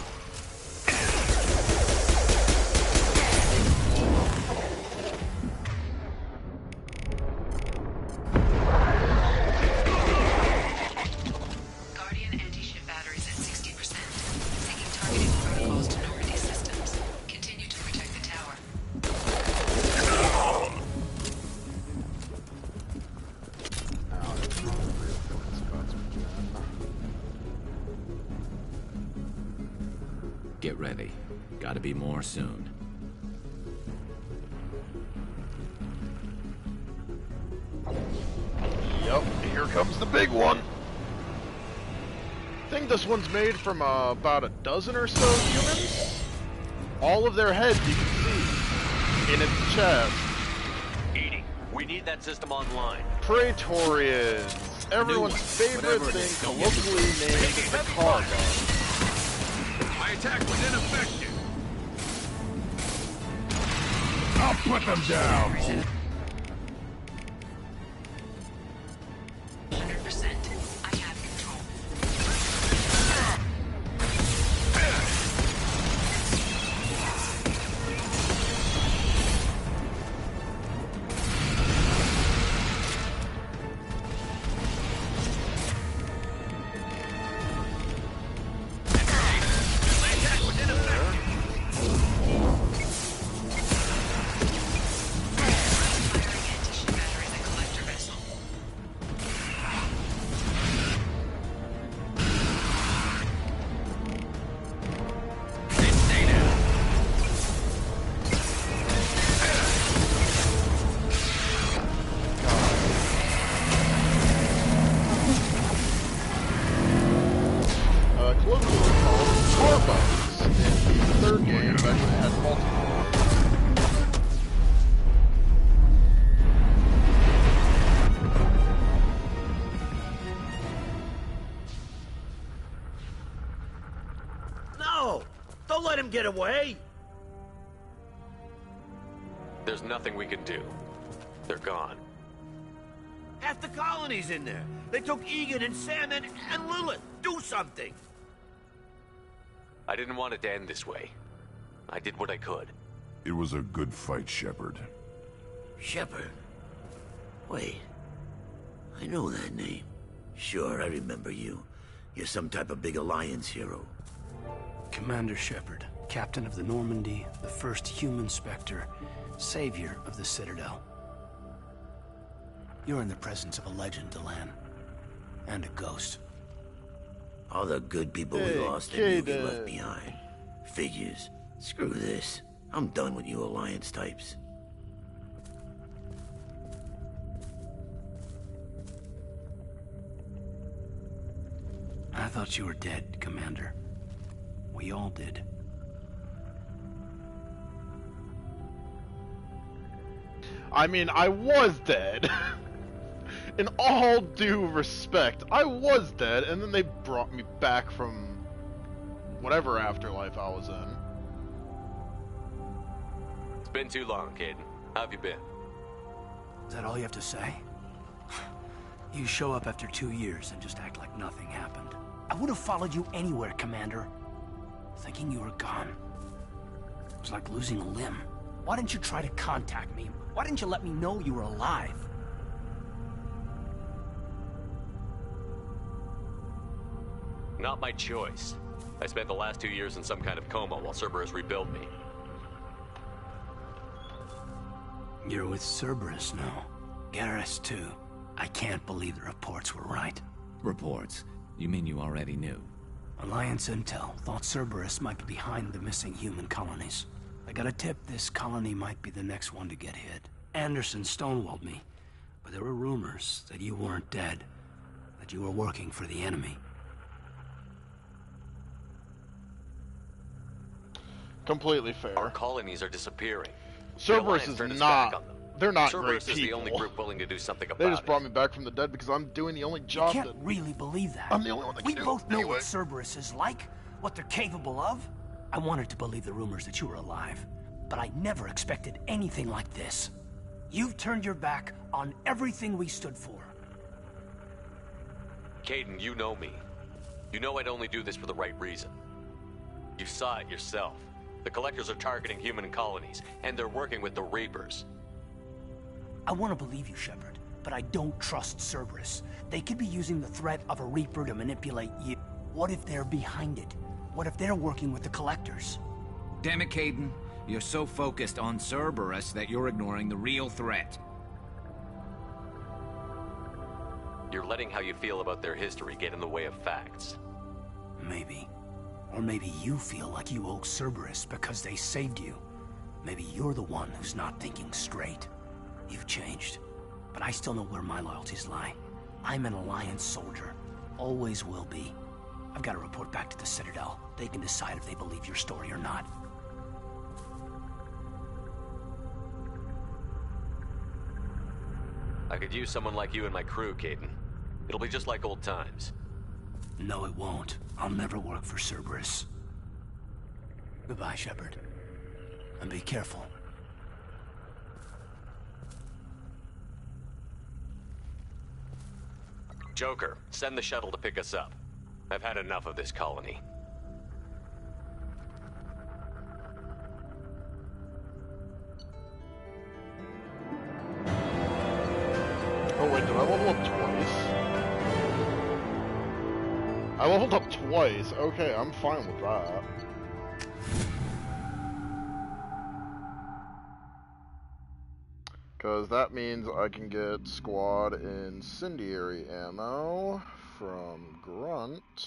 Guardian anti-ship batteries at 60%. Taking targeting protocols to Normandy systems. Continue to protect the tower. Get ready. Gotta be more soon. Yup, here comes the big one. I think this one's made from about a dozen or so humans. All of their heads you can see in its chest. EDI, we need that system online. Praetorians, everyone's favorite thing, colloquially named the car bomb. My attack was ineffective. I'll put them down. 100%. I have control. No! Don't let him get away! There's nothing we can do. They're gone. Half the colony's in there. They took Egan and Sam and Lilith. Do something! I didn't want it to end this way. I did what I could. It was a good fight, Shepard. Shepard? Wait. I know that name. Sure, I remember you. You're some type of big Alliance hero. Commander Shepard, captain of the Normandy, the first human Spectre, savior of the Citadel. You're in the presence of a legend, Delan. And a ghost. All the good people we lost and you left behind. Figures. Screw this. I'm done with you Alliance types. I thought you were dead, Commander. We all did. I mean, I was dead. In all due respect, I was dead, and then they brought me back from whatever afterlife I was in. It's been too long, Caden. How have you been? Is that all you have to say? You show up after 2 years and just act like nothing happened. I would have followed you anywhere, Commander. Thinking you were gone. It was like losing a limb. Why didn't you try to contact me? Why didn't you let me know you were alive? Not my choice. I spent the last 2 years in some kind of coma while Cerberus rebuilt me. You're with Cerberus now. Garrus too. I can't believe the reports were right. Reports? You mean you already knew? Alliance intel thought Cerberus might be behind the missing human colonies. I got a tip this colony might be the next one to get hit. Anderson stonewalled me, but there were rumors that you weren't dead, that you were working for the enemy. Completely fair. Our colonies are disappearing. Cerberus is not. They're not Cerberus great is the people. only group willing to do something about They just it. brought me back from the dead because I'm doing the only job You can't that... really believe that. I'm the only one that We can do both it know anyway. what Cerberus is like, what they're capable of. I wanted to believe the rumors that you were alive, but I never expected anything like this. You've turned your back on everything we stood for. Kaidan, you know me. You know I'd only do this for the right reason. You saw it yourself. The Collectors are targeting human colonies, and they're working with the Reapers. I want to believe you, Shepard, but I don't trust Cerberus. They could be using the threat of a Reaper to manipulate you. What if they're behind it? What if they're working with the Collectors? Damn it, Kaidan. You're so focused on Cerberus that you're ignoring the real threat. You're letting how you feel about their history get in the way of facts. Maybe. Or maybe you feel like you owe Cerberus because they saved you. Maybe you're the one who's not thinking straight. You've changed, but I still know where my loyalties lie. I'm an Alliance soldier. Always will be. I've got to report back to the Citadel. They can decide if they believe your story or not. I could use someone like you in my crew, Kaidan. It'll be just like old times. No, it won't. I'll never work for Cerberus. Goodbye, Shepard. And be careful. Joker, send the shuttle to pick us up. I've had enough of this colony. Oh wait, did I level up twice? I leveled up twice. Okay, I'm fine with that. Because that means I can get squad incendiary ammo from Grunt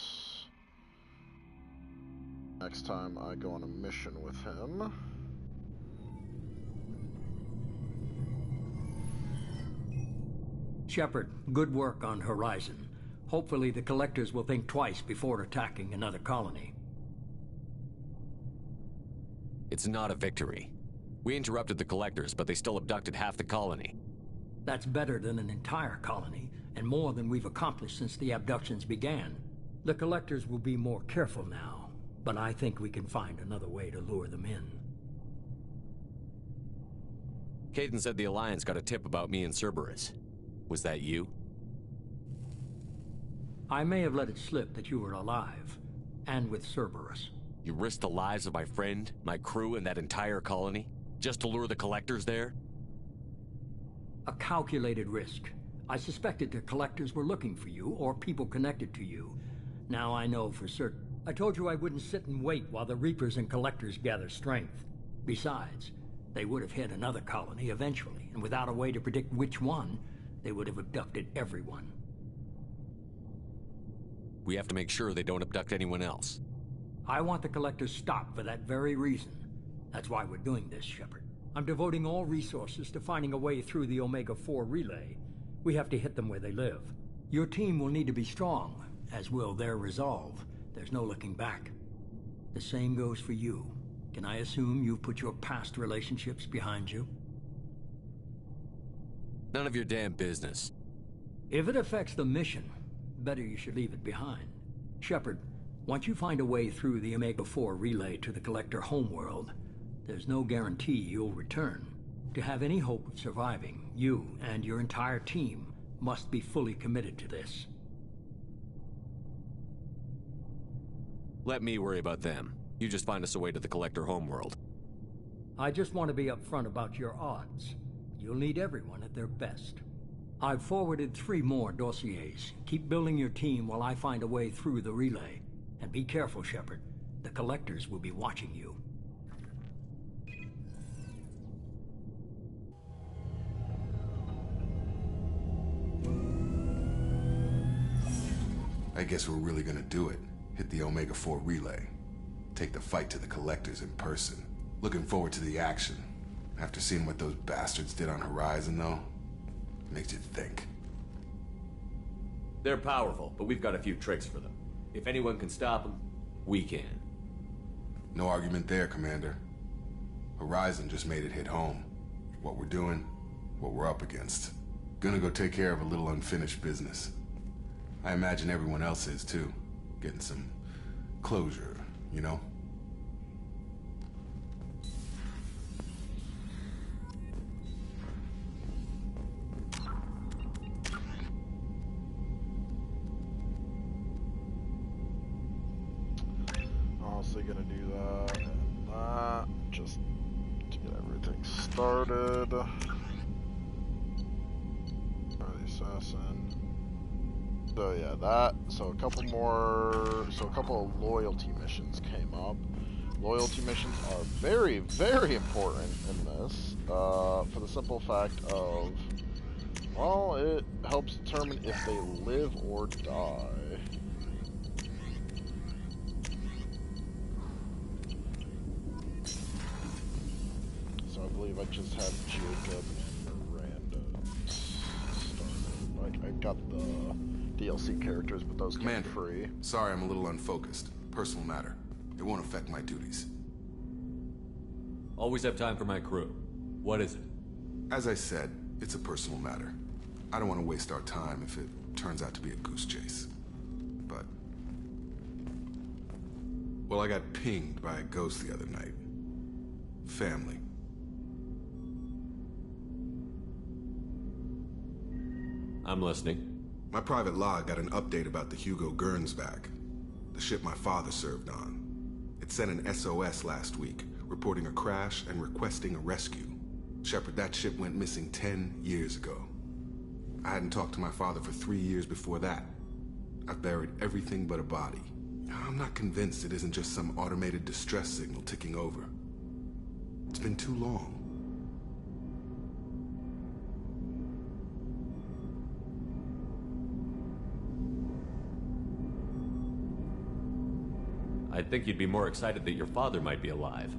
next time I go on a mission with him. Shepard, good work on Horizon. Hopefully the Collectors will think twice before attacking another colony. It's not a victory. We interrupted the Collectors, but they still abducted half the colony. That's better than an entire colony, and more than we've accomplished since the abductions began. The Collectors will be more careful now, but I think we can find another way to lure them in. Kaidan said the Alliance got a tip about me and Cerberus. Was that you? I may have let it slip that you were alive, and with Cerberus. You risked the lives of my friend, my crew, and that entire colony? Just to lure the Collectors there? A calculated risk. I suspected the Collectors were looking for you, or people connected to you. Now I know for certain. I told you I wouldn't sit and wait while the Reapers and Collectors gather strength. Besides, they would have hit another colony eventually, and without a way to predict which one, they would have abducted everyone. We have to make sure they don't abduct anyone else. I want the Collectors stopped for that very reason. That's why we're doing this, Shepard. I'm devoting all resources to finding a way through the Omega-4 relay. We have to hit them where they live. Your team will need to be strong, as will their resolve. There's no looking back. The same goes for you. Can I assume you've put your past relationships behind you? None of your damn business. If it affects the mission, better you should leave it behind. Shepard, once you find a way through the Omega-4 relay to the Collector homeworld, there's no guarantee you'll return. To have any hope of surviving, you and your entire team must be fully committed to this. Let me worry about them. You just find us a way to the Collector homeworld. I just want to be upfront about your odds. You'll need everyone at their best. I've forwarded 3 more dossiers. Keep building your team while I find a way through the relay. And be careful, Shepard. The Collectors will be watching you. I guess we're really gonna do it. Hit the Omega-4 relay. Take the fight to the Collectors in person. Looking forward to the action. After seeing what those bastards did on Horizon, though, makes you think. They're powerful, but we've got a few tricks for them. If anyone can stop them, we can. No argument there, Commander. Horizon just made it hit home. What we're doing, what we're up against. Gonna go take care of a little unfinished business. I imagine everyone else is, too. Getting some closure, you know? started. The assassin. So yeah, that. So a couple of loyalty missions came up. Loyalty missions are very, very important in this, for the simple fact of, well, it helps determine if they live or die. So I believe I just have Jacob and Miranda started. Like, I got the DLC characters, but those came free. Sorry, I'm a little unfocused. Personal matter. It won't affect my duties. Always have time for my crew. What is it? As I said, it's a personal matter. I don't want to waste our time if it turns out to be a goose chase. But... well, I got pinged by a ghost the other night. Family. I'm listening. My private log got an update about the Hugo Gernsback, the ship my father served on. It sent an SOS last week, reporting a crash and requesting a rescue. Shepard, that ship went missing 10 years ago. I hadn't talked to my father for 3 years before that. I've buried everything but a body. I'm not convinced it isn't just some automated distress signal ticking over. It's been too long. I'd think you'd be more excited that your father might be alive.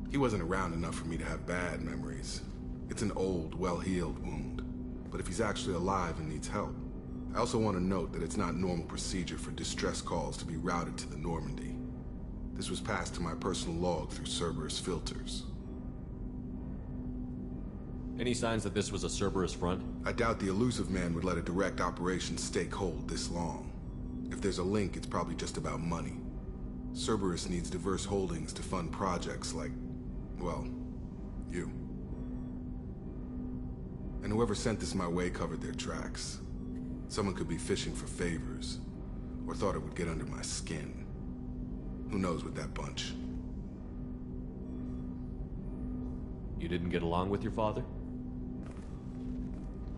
He wasn't around enough for me to have bad memories. It's an old, well-healed wound. But if he's actually alive and needs help, I also want to note that it's not normal procedure for distress calls to be routed to the Normandy. This was passed to my personal log through Cerberus filters. Any signs that this was a Cerberus front? I doubt the Elusive Man would let a direct operation stake hold this long. If there's a link, it's probably just about money. Cerberus needs diverse holdings to fund projects like, well, you. And whoever sent this my way covered their tracks. Someone could be fishing for favors, or thought it would get under my skin. Who knows with that bunch? You didn't get along with your father?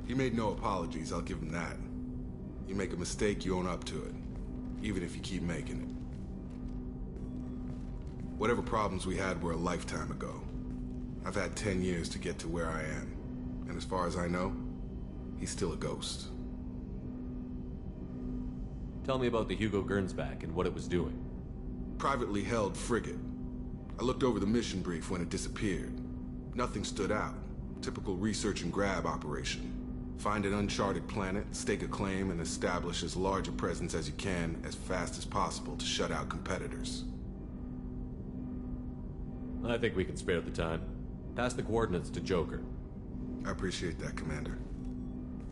He made no apologies, I'll give him that. You make a mistake, you own up to it, even if you keep making it. Whatever problems we had were a lifetime ago. I've had 10 years to get to where I am. And as far as I know, he's still a ghost. Tell me about the Hugo Gernsback and what it was doing. Privately held frigate. I looked over the mission brief when it disappeared. Nothing stood out. Typical research and grab operation. Find an uncharted planet, stake a claim, and establish as large a presence as you can as fast as possible to shut out competitors. I think we can spare the time. Pass the coordinates to Joker. I appreciate that, Commander.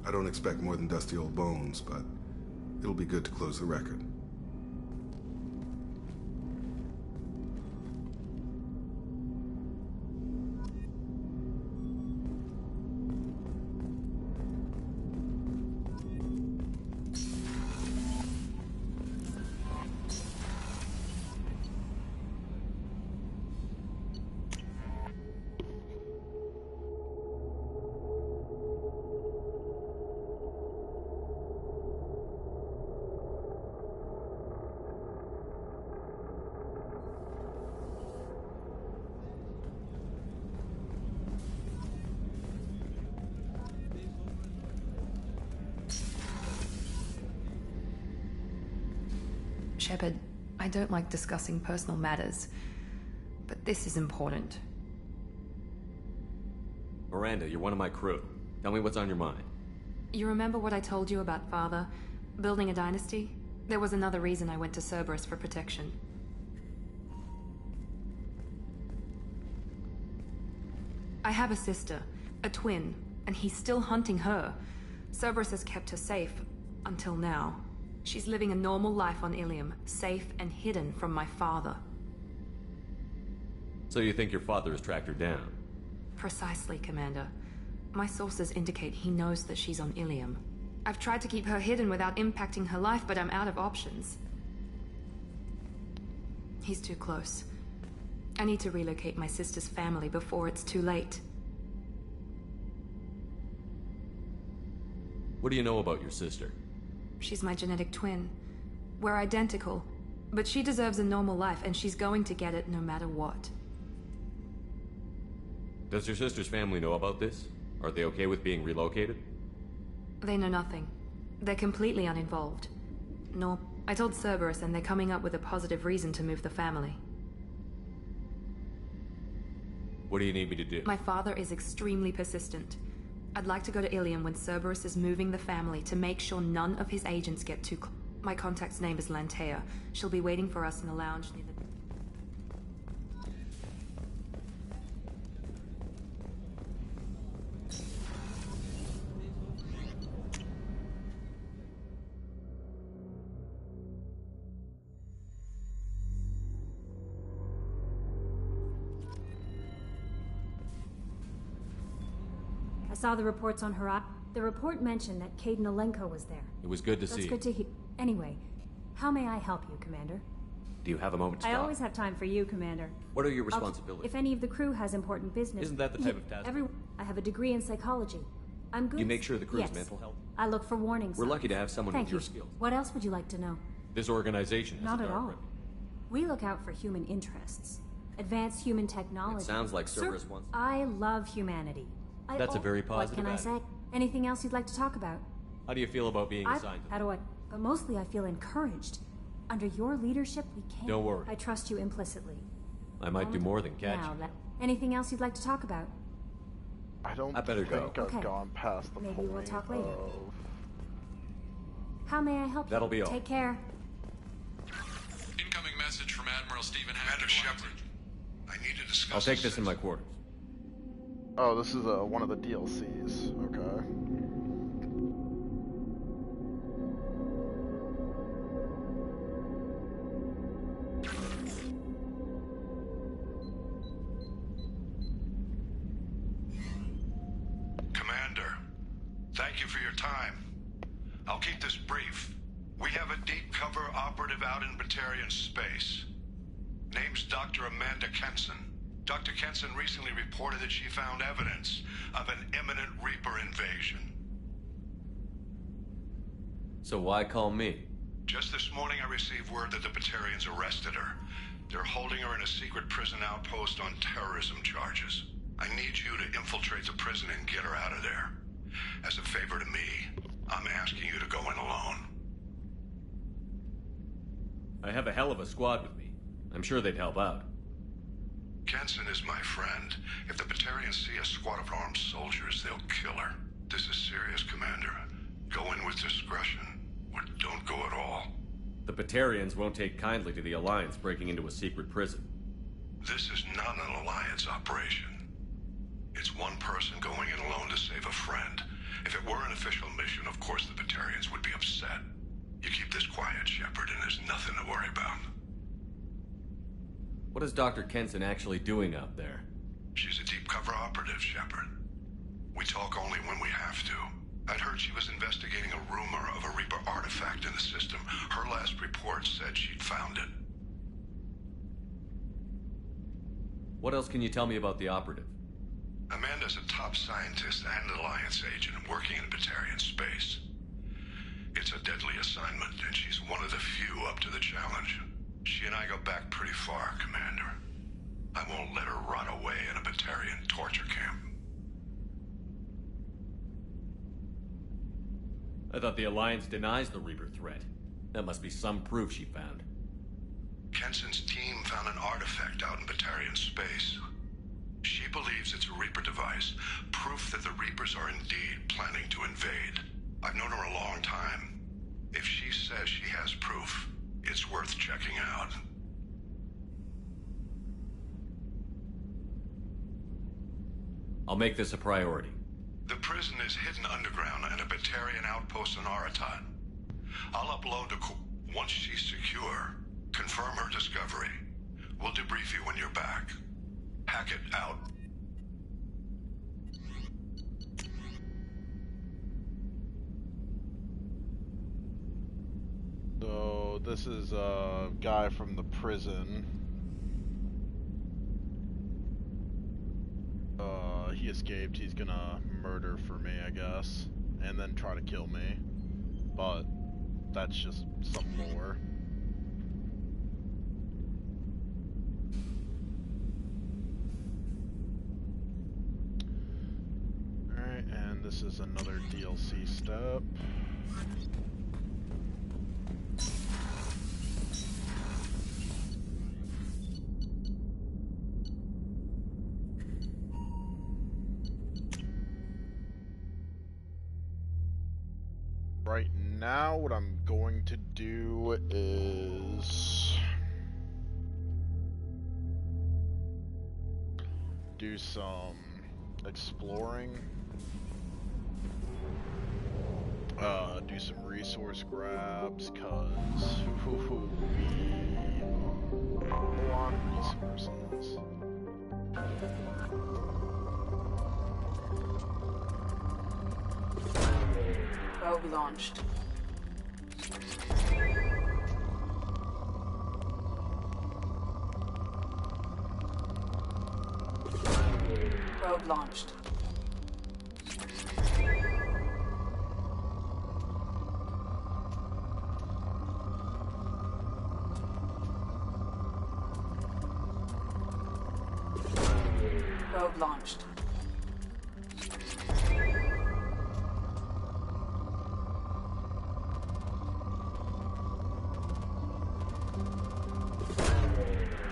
I don't expect more than dusty old bones, but it'll be good to close the record. Shepard, I don't like discussing personal matters, but this is important. Miranda, you're one of my crew. Tell me what's on your mind. You remember what I told you about Father? Building a dynasty? There was another reason I went to Cerberus for protection. I have a sister, a twin, and he's still hunting her. Cerberus has kept her safe, until now. She's living a normal life on Ilium, safe and hidden from my father. So you think your father has tracked her down? Precisely, Commander. My sources indicate he knows that she's on Ilium. I've tried to keep her hidden without impacting her life, but I'm out of options. He's too close. I need to relocate my sister's family before it's too late. What do you know about your sister? She's my genetic twin. We're identical, but she deserves a normal life, and she's going to get it no matter what. Does your sister's family know about this? Are they okay with being relocated? They know nothing. They're completely uninvolved. No, I told Cerberus, and they're coming up with a positive reason to move the family. What do you need me to do? My father is extremely persistent. I'd like to go to Ilium when Cerberus is moving the family to make sure none of his agents get too close. My contact's name is Lantea. She'll be waiting for us in the lounge near the... I saw the reports on Herat. The report mentioned that Cade Nolenko was there. It was good to see That's good to hear. Anyway, how may I help you, Commander? Do you have a moment to I talk? always have time for you, Commander. What are your Okay, responsibilities? if any of the crew has important business... Isn't that the type of task? I have a degree in psychology. I'm good... You make sure the crew's yes. mental health? I look for warnings. We're lucky to have someone Thank with your you. skills. What else would you like to know? This organization has Not a at dark all. record. We look out for human interests. Advanced human technology. It sounds like Cerberus wants... I love humanity. That's a very positive What can I say? Anything else you'd like to talk about? How do you feel about being assigned to How do I... But mostly I feel encouraged. Under your leadership, we can... Don't worry. I trust you implicitly. I might do more than catch Now, you. anything else you'd like to talk about? I don't I better think go. I've gone past the Maybe point we'll talk later. of... How may I help you? That'll be all. Take care. Incoming message from Admiral Stephen Commander Shepard. I need to discuss... I'll take this in my quarters. Oh, this is one of the DLCs. Okay. Commander, thank you for your time. I'll keep this brief. We have a deep cover operative out in Batarian space. Name's Dr. Amanda Kenson. Dr. Kenson recently reported that she found evidence of an imminent Reaper invasion. So why call me? Just this morning I received word that the Batarians arrested her. They're holding her in a secret prison outpost on terrorism charges. I need you to infiltrate the prison and get her out of there. As a favor to me, I'm asking you to go in alone. I have a hell of a squad with me. I'm sure they'd help out. Kenson is my friend. If the Batarians see a squad of armed soldiers, they'll kill her. This is serious, Commander. Go in with discretion, or don't go at all. The Batarians won't take kindly to the Alliance breaking into a secret prison. This is not an Alliance operation. It's one person going in alone to save a friend. If it were an official mission, of course the Batarians would be upset. You keep this quiet, Shepard, and there's nothing to worry about. What is Dr. Kenson actually doing out there? She's a deep cover operative, Shepard. We talk only when we have to. I'd heard she was investigating a rumor of a Reaper artifact in the system. Her last report said she'd found it. What else can you tell me about the operative? Amanda's a top scientist and an Alliance agent working in Batarian space. It's a deadly assignment, and she's one of the few up to the challenge. She and I go back pretty far, Commander. I won't let her rot away in a Batarian torture camp. I thought the Alliance denies the Reaper threat. That must be some proof she found. Kenson's team found an artifact out in Batarian space. She believes it's a Reaper device, proof that the Reapers are indeed planning to invade. I've known her a long time. If she says she has proof, it's worth checking out. I'll make this a priority. The prison is hidden underground at a Batarian outpost in Aratat. I'll upload once she's secure. Confirm her discovery. We'll debrief you when you're back. Hackett out. So this is a guy from the prison. He escaped. He's gonna murder for me, I guess. and then try to kill me. But that's just some lore. Alright, and this is another DLC step. Right now, what I'm going to do is do some exploring, do some resource grabs, cause we low on resources. Probe launched. Probe launched. Probe launched.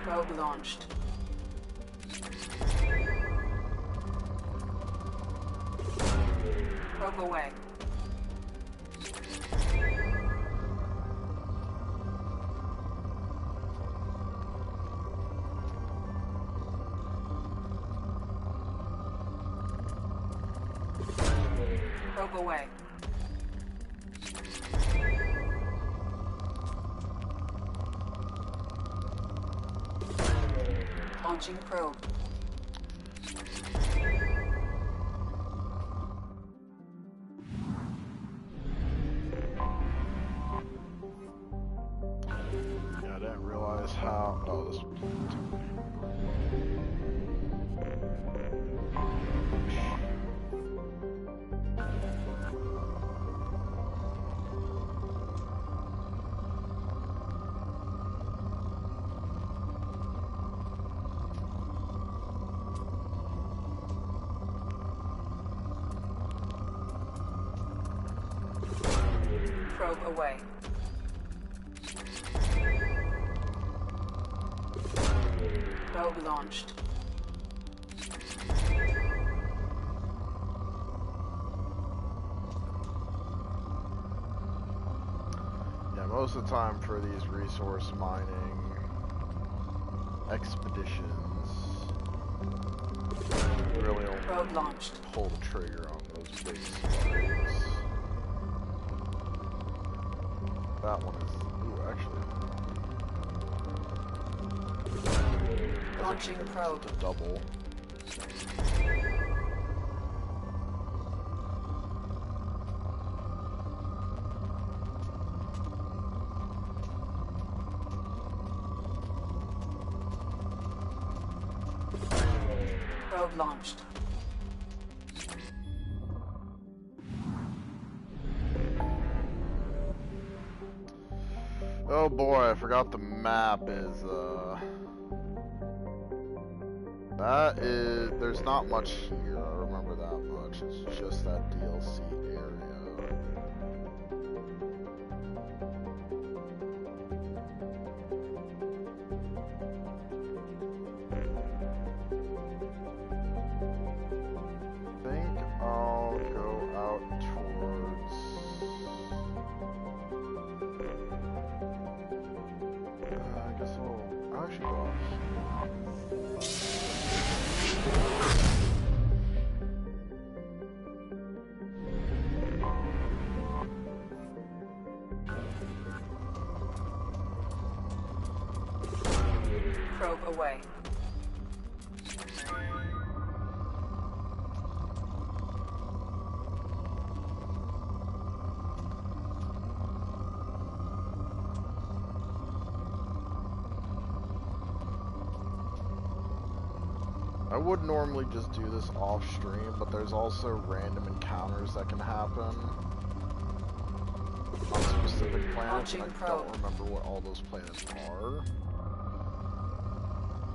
Probe launched. Probe away. Probe away. Launching probe. Yeah, I didn't realize how. Oh, this. Probe away. Probe launched. Yeah, most of the time for these resource mining expeditions, you really only Probe launched. pull the trigger on those big spikes. That one is, ooh, actually. Launching probe. To double. Probe launched. Oh boy, I forgot the map is, that is, there's not much here, I remember that much, it's just that DLC area. I think I'll go out towards... I guess I'll actually go off. Probe away. I would normally just do this off stream, but there's also random encounters that can happen on specific planets, and I don't remember what all those planets are.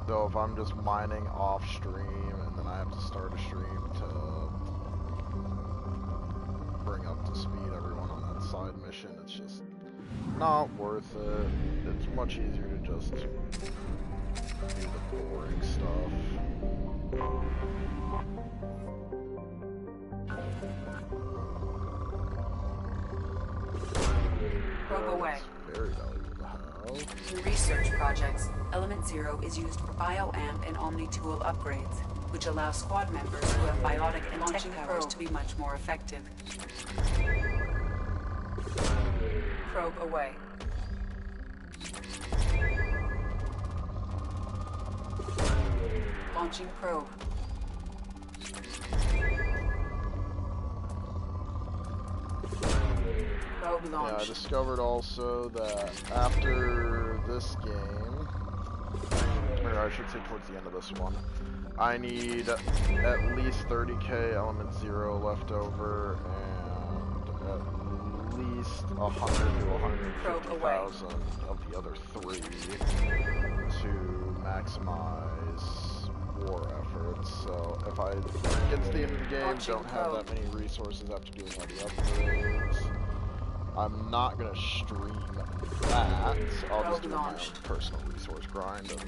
So if I'm just mining off stream and then I have to start a stream to bring up to speed everyone on that side mission, it's just not worth it. It's much easier to just do the boring stuff. Probe away. Very valuable to have. In research projects, Element Zero is used for bioamp and Omni-tool upgrades, which allow squad members who have biotic and tech powers to be much more effective. Probe away. Launching probe. Probe launched. Yeah, I discovered also that after this game, or I should say towards the end of this one, I need at least 30k Element Zero left over and at least 100 to 150,000 of the other 3 to maximize war efforts. So if I get to the end of the game, don't have that many resources after doing all the upgrades, I'm not gonna stream that. I'll just do my own personal resource grind and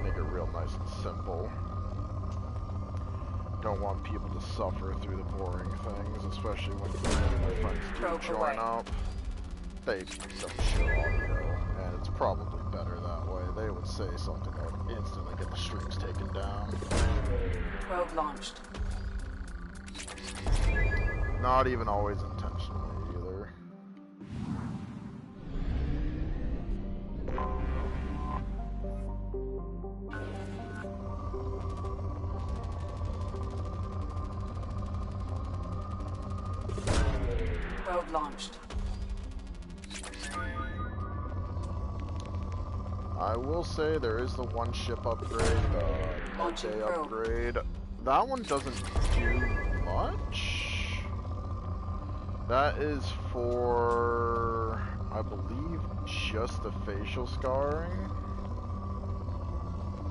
make it real nice and simple. Don't want people to suffer through the boring things, especially when my friends do join up. They don't show audio, and it's probably better that way. They would say something that would instantly get the streams taken down. Probe launched. Not even always intentionally either. Probe launched. I will say there is the one ship upgrade, the Monday upgrade. That one doesn't do much. That is for, I believe, just the facial scarring.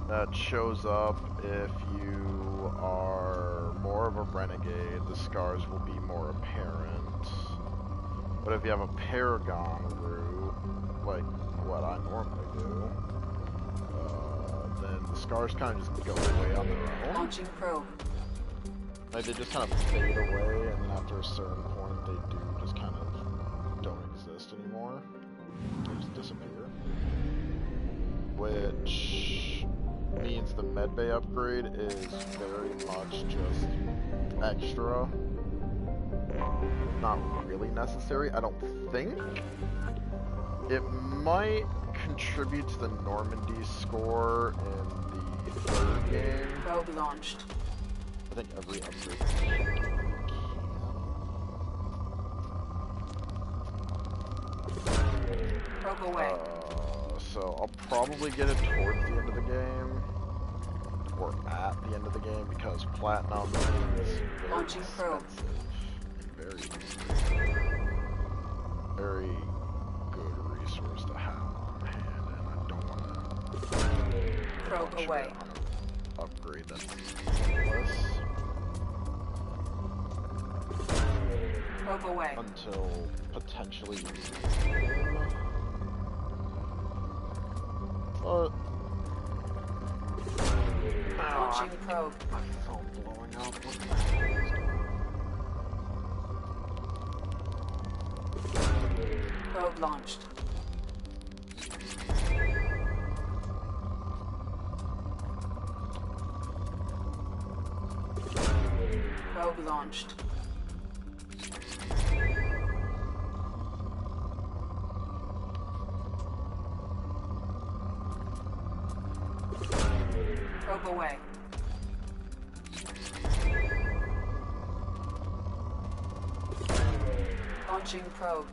That shows up if you are more of a renegade, the scars will be more apparent. But if you have a Paragon route, like what I normally do, then the scars kind of just go away on their own. Launching probe. Like they just kind of fade away, and then after a certain point, they do just kind of don't exist anymore. They just disappear. Which means the medbay upgrade is very much just extra. Not really necessary, I don't think. It might contribute to the Normandy score in the 3rd game. Probe launched. I think every upgrade can. Probe away. So I'll probably get it towards the end of the game, or at the end of the game, because platinum is very expensive and very good resource to have on hand, and I don't want to probe away on an upgrade that's pointless. Probe away until potentially. Launching probe. My phone blowing up. What the hell is going on? Probe launched. Probe launched. Probe away. Launching probe.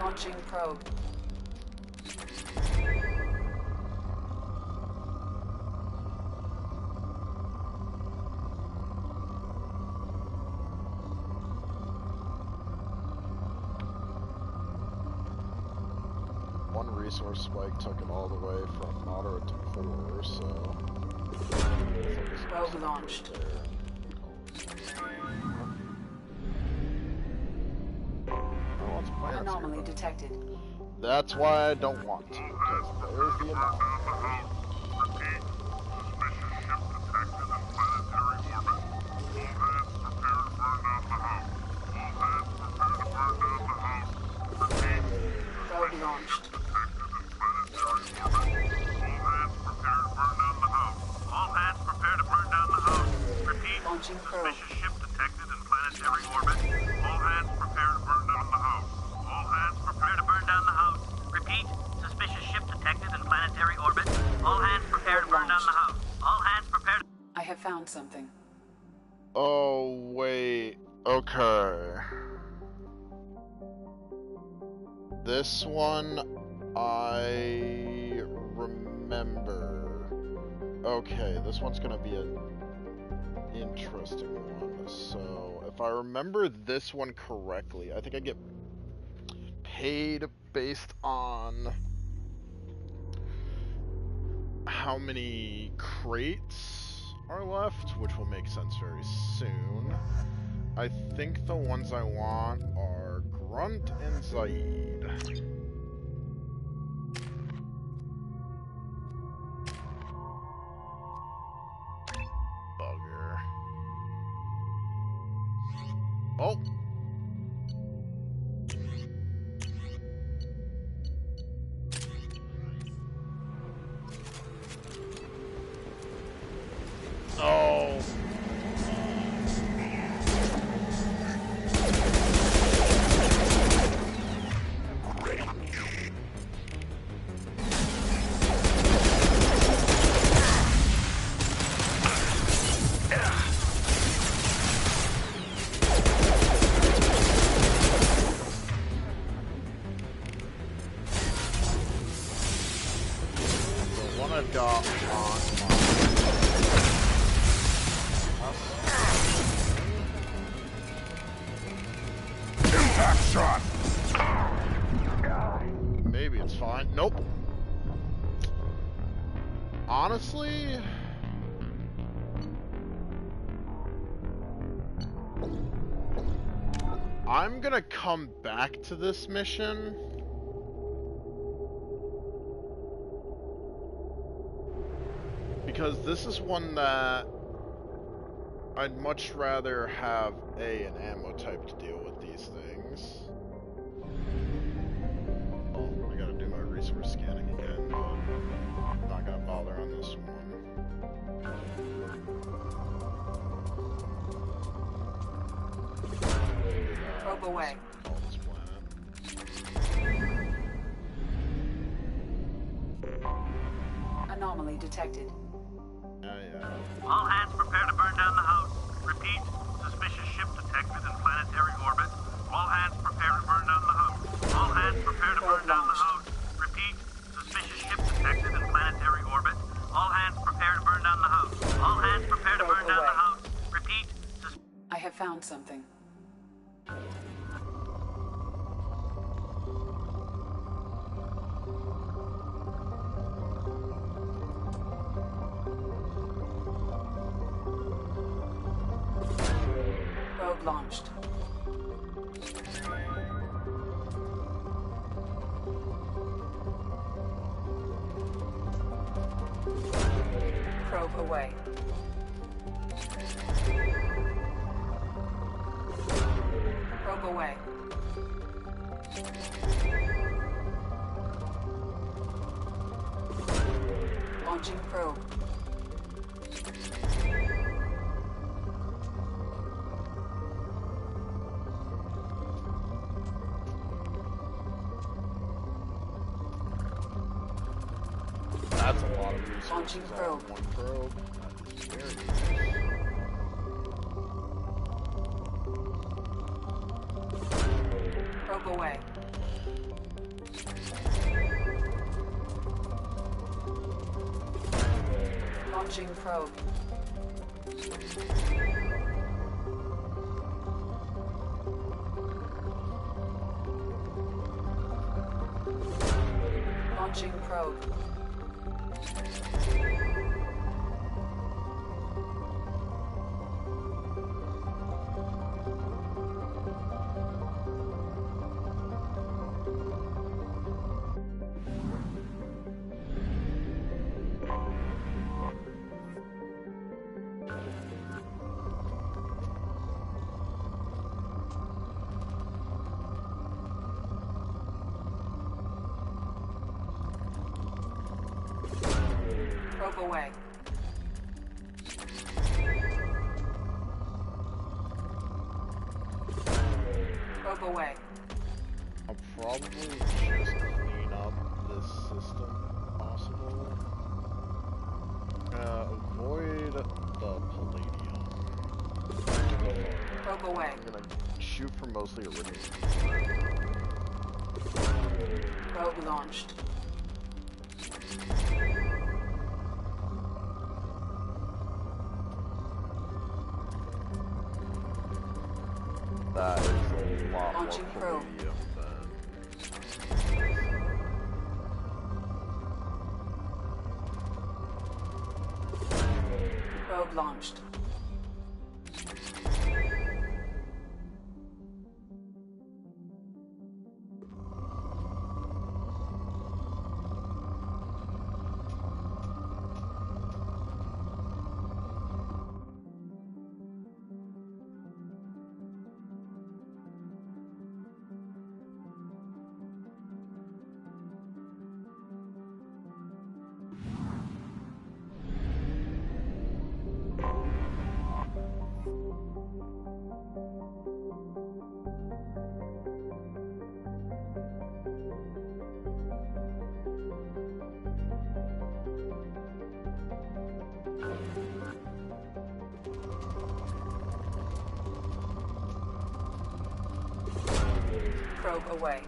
Launching probe. One resource spike took it all the way from moderate to 4, so... Probe launched. Anomaly detected. That's why I don't want to, because there's the anomaly. Probe launched. All hands prepare to burn down the house. Repeat. Launching probe. Suspicious ship detected in planetary orbit. All hands prepare to burn down the house. All hands prepare to burn down the house. Repeat. Suspicious ship detected in planetary orbit. All hands prepare to burn down the house. All hands prepare to... I have found something. Oh, wait. Okay. This one, I remember. Okay, this one's gonna be an interesting one. So, if I remember this one correctly, I think I get paid based on how many crates are left, which will make sense very soon. I think the ones I want are Grunt and Zaid. Bugger. Oh! Oh! I've got on Impact shot! Maybe it's fine. Nope. Honestly, I'm gonna come back to this mission. Because this is one that I'd much rather have an ammo type to deal with these things. Oh, I gotta do my resource scanning again, but I'm not gonna bother on this one. Probe away. Call this planet. Anomaly detected. All hands prepare to burn down the house. Repeat. Suspicious ship detected in planetary orbit. All hands prepare to burn down the house. All hands prepare to burn down the house. Repeat. Suspicious ship detected in planetary orbit. All hands prepare to burn down the house. All hands prepare to burn down the house. Repeat. I have found something. Probe launched. Probe away. Probe away. Launching probe. That's a lot of resources. Launching probe. One probe. That is very nice. Probe away. Launching probe. Launching probe. Probe away. Probe away. I'll probably just clean up this system if possible. Avoid the palladium. Probe away. I'm gonna shoot for mostly iridium. Probe launched. That is a lot Launching more probe. palladium Probe launched. Probe away.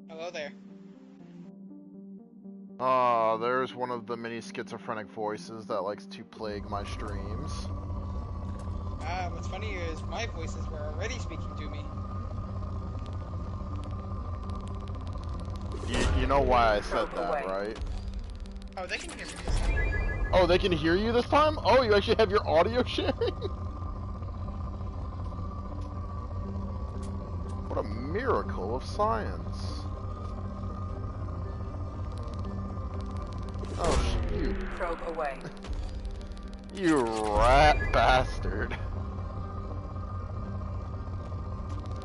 Hello there. Ah, there's one of the many schizophrenic voices that likes to plague my streams. What's funny is my voices were already speaking to me. You know why I said that, right? Oh, they can hear me this time. Oh, they can hear you this time? Oh, you actually have your audio sharing? What a miracle of science. Oh, shoot. Probe away. You rat bastard.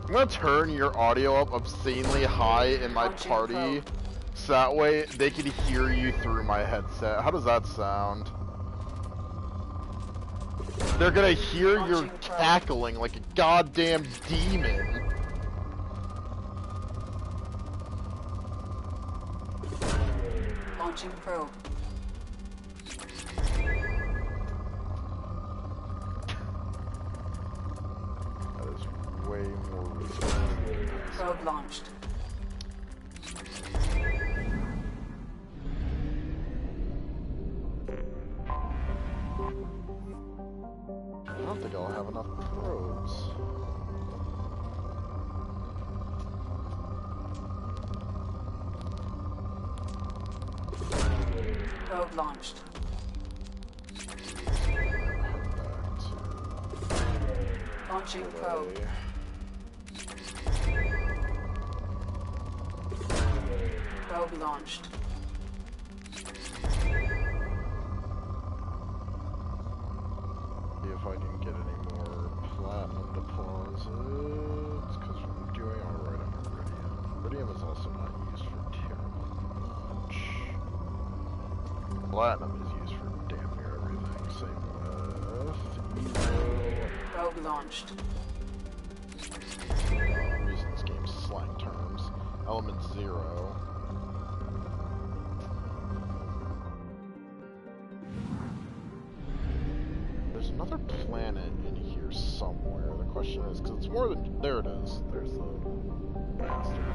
I'm gonna turn your audio up obscenely high in my party, so that way they can hear you through my headset. How does that sound? They're gonna hear you cackling like a goddamn demon. Launching probe. That is way more resources. Probe launched. I don't think I'll have enough probes. Probe launched. Launching probe. Probe launched. See if if I can get any more platinum deposits, because I'm doing alright on iridium. Iridium is also not used for terribly much. Platinum is used for damn near everything. Same with Evo. Probe launched. I'm using this game's slang terms. Element 0. There's another planet in here somewhere. The question is, because it's more than... There it is. There's the bastard.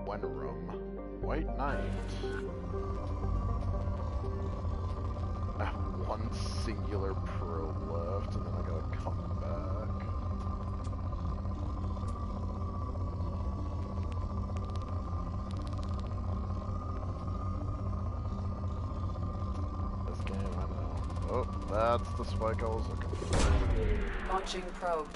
Wenrum. White Knight. I have one singular probe left, and then I gotta come back. This game, I know. Oh, that's the spike I was looking for. Launching probe.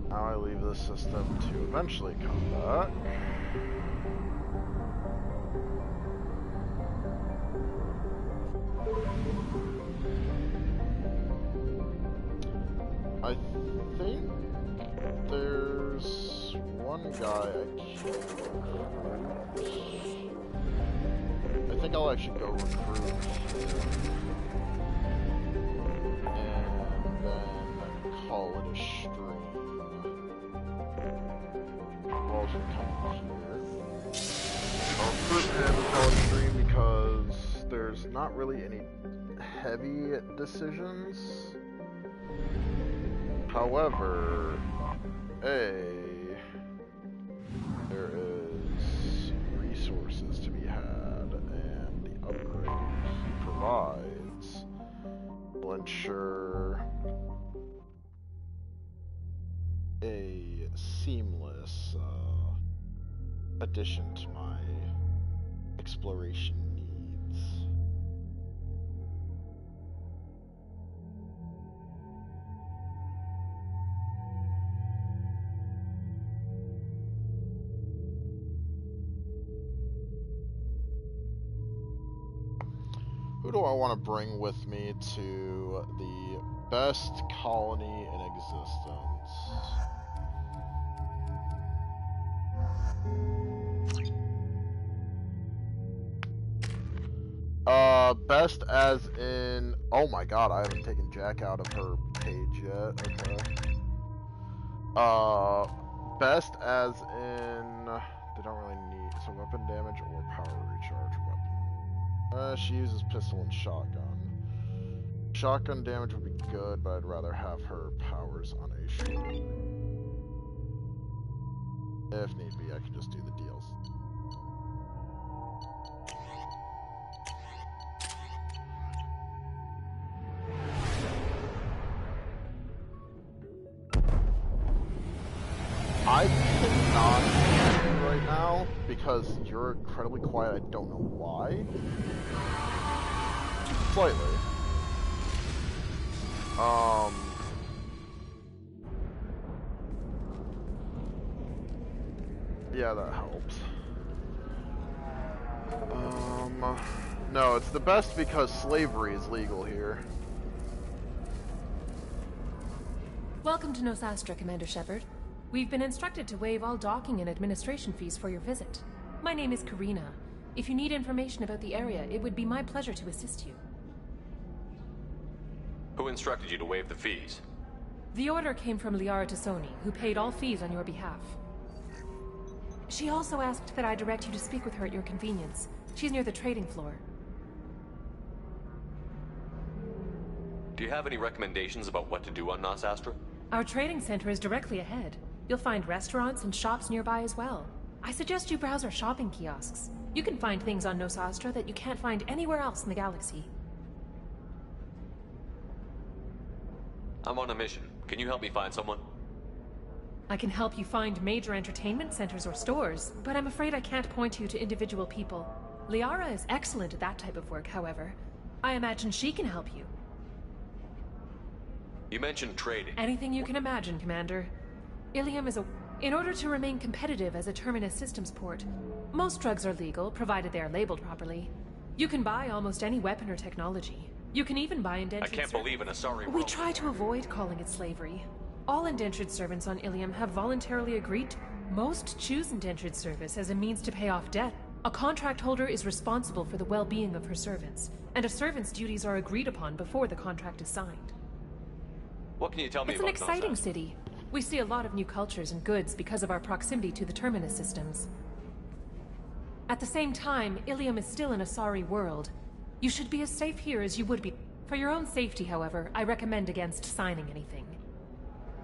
Now I leave this system to eventually come back. I think there's one guy I can't recruit. I think I'll actually go recruit and then call it a stream. I'll just come here. I'll recruit and call it a stream because there's not really any heavy decisions. However, there is resources to be had, and the upgrade he provides will ensure a seamless addition to my exploration needs. Who do I want to bring with me to the best colony in existence? Best as in... Oh my god, I haven't taken Jack out of her page yet. Okay. Best as in... They don't really need... So weapon damage or power recharge weapon. She uses pistol and shotgun. Shotgun damage would be good, but I'd rather have her powers on a shield. If need be, I can just do the deals. I cannot hear you right now because you're incredibly quiet. I don't know why. Slightly. Yeah, that helps. No, it's the best because slavery is legal here. Welcome to Nosastra, Commander Shepard. We've been instructed to waive all docking and administration fees for your visit. My name is Karina. If you need information about the area, it would be my pleasure to assist you. Who instructed you to waive the fees? The order came from Liara Tassoni, who paid all fees on your behalf. She also asked that I direct you to speak with her at your convenience. She's near the trading floor. Do you have any recommendations about what to do on Nosastra? Our trading center is directly ahead. You'll find restaurants and shops nearby as well. I suggest you browse our shopping kiosks. You can find things on Nosastra that you can't find anywhere else in the galaxy. I'm on a mission. Can you help me find someone? I can help you find major entertainment centers or stores, but I'm afraid I can't point you to individual people. Liara is excellent at that type of work, however. I imagine she can help you. You mentioned trading. Anything you can imagine, Commander. Ilium is a In order to remain competitive as a Terminus systems port, most drugs are legal, provided they are labeled properly. You can buy almost any weapon or technology. You can even buy indentured I can't believe in a sorry We world. try to avoid calling it slavery. All indentured servants on Ilium have voluntarily agreed to. Most choose indentured service as a means to pay off debt. A contract holder is responsible for the well-being of her servants, and a servant's duties are agreed upon before the contract is signed. What can you tell me It's an about exciting Nosas? city. We see a lot of new cultures and goods because of our proximity to the Terminus systems. At the same time, Ilium is still an Asari world. You should be as safe here as you would be. For your own safety, however, I recommend against signing anything.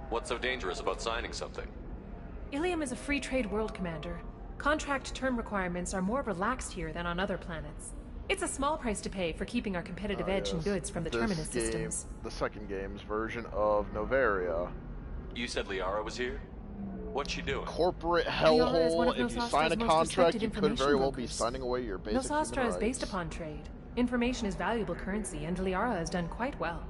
What's so dangerous about signing something? Ilium is a free trade world, Commander. Contract term requirements are more relaxed here than on other planets. It's a small price to pay for keeping our competitive edge in goods from the Terminus systems. The second game's version of Novaria. You said Liara was here? What's she doing? Corporate Liara is one hellhole. of If you Nosastra's sign a most contract, respected you could information very well be brokers. signing away your basic Nosastra human is based rights. upon trade. Information is valuable currency, and Liara has done quite well.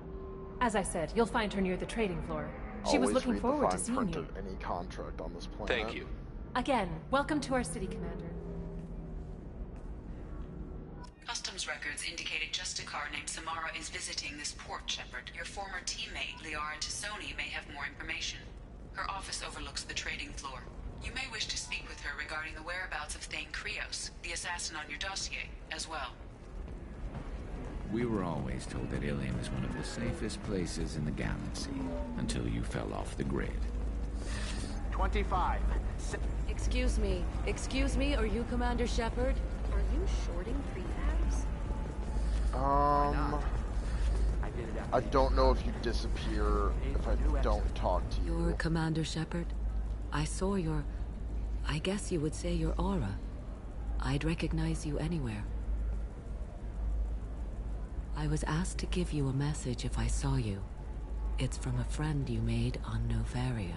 As I said, you'll find her near the trading floor. She was Always looking read the forward to fine seeing print you. of any contract on this planet. Thank you. Again, welcome to our city, Commander. Customs records indicated just a car named Samara is visiting this port, Shepard. Your former teammate, Liara Tassoni, may have more information. Her office overlooks the trading floor. You may wish to speak with her regarding the whereabouts of Thane Krios, the assassin on your dossier, as well. We were always told that Ilium is one of the safest places in the galaxy, until you fell off the grid. 25. Excuse me, are you Commander Shepard? Are you shorting prefabs? I don't know if you disappear if I don't talk to you. You're Commander Shepard? I saw your... I guess you would say your aura. I'd recognize you anywhere. I was asked to give you a message if I saw you. It's from a friend you made on Novaria.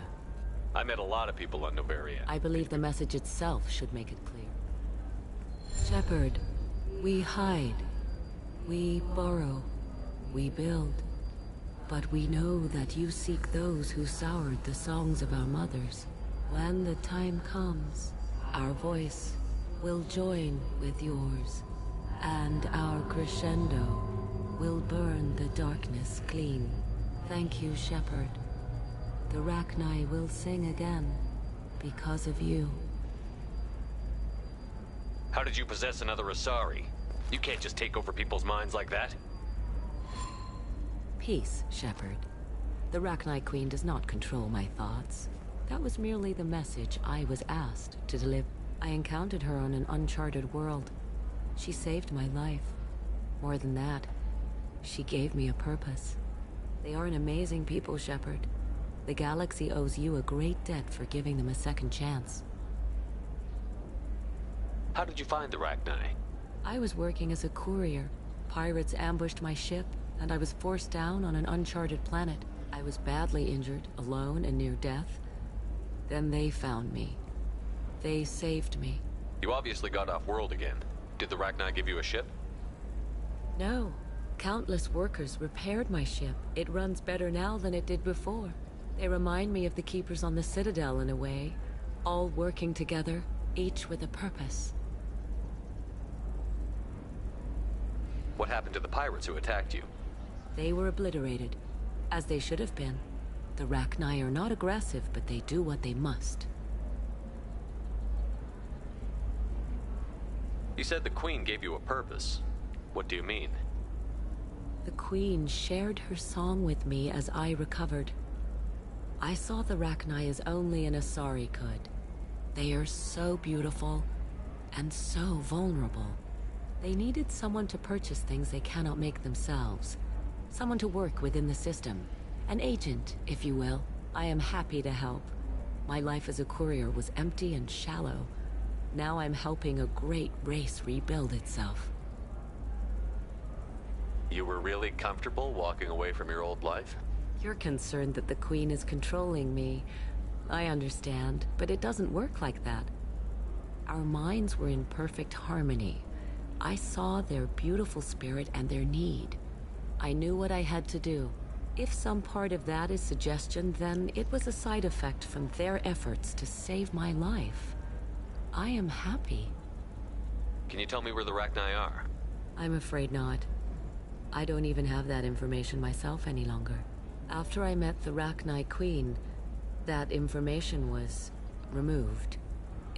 I met a lot of people on Novaria. I believe the message itself should make it clear. Shepard, we hide. We borrow. We build. But we know that you seek those who soured the songs of our mothers. When the time comes, our voice will join with yours, and our crescendo will burn the darkness clean. Thank you, Shepard. The Rachni will sing again, because of you. How did you possess another Asari? You can't just take over people's minds like that. Peace, Shepard. The Rachni Queen does not control my thoughts. That was merely the message I was asked to deliver. I encountered her on an uncharted world. She saved my life. More than that, she gave me a purpose. They are an amazing people, Shepard. The galaxy owes you a great debt for giving them a second chance. How did you find the Rachni? I was working as a courier. Pirates ambushed my ship, and I was forced down on an uncharted planet. I was badly injured, alone and near death. Then they found me. They saved me. You obviously got off world again. Did the Rachni give you a ship? No. Countless workers repaired my ship. It runs better now than it did before. They remind me of the Keepers on the Citadel in a way. All working together, each with a purpose. What happened to the pirates who attacked you? They were obliterated, as they should have been. The Rachni are not aggressive, but they do what they must. You said the Queen gave you a purpose. What do you mean? The Queen shared her song with me as I recovered. I saw the Rachni as only an Asari could. They are so beautiful, and so vulnerable. They needed someone to purchase things they cannot make themselves. Someone to work within the system. An agent, if you will. I am happy to help. My life as a courier was empty and shallow. Now I'm helping a great race rebuild itself. You were really comfortable walking away from your old life? You're concerned that the Queen is controlling me. I understand, but it doesn't work like that. Our minds were in perfect harmony. I saw their beautiful spirit and their need. I knew what I had to do. If some part of that is suggestion, then it was a side effect from their efforts to save my life. I am happy. Can you tell me where the Rachni are? I'm afraid not. I don't even have that information myself any longer. After I met the Rachni Queen, that information was removed.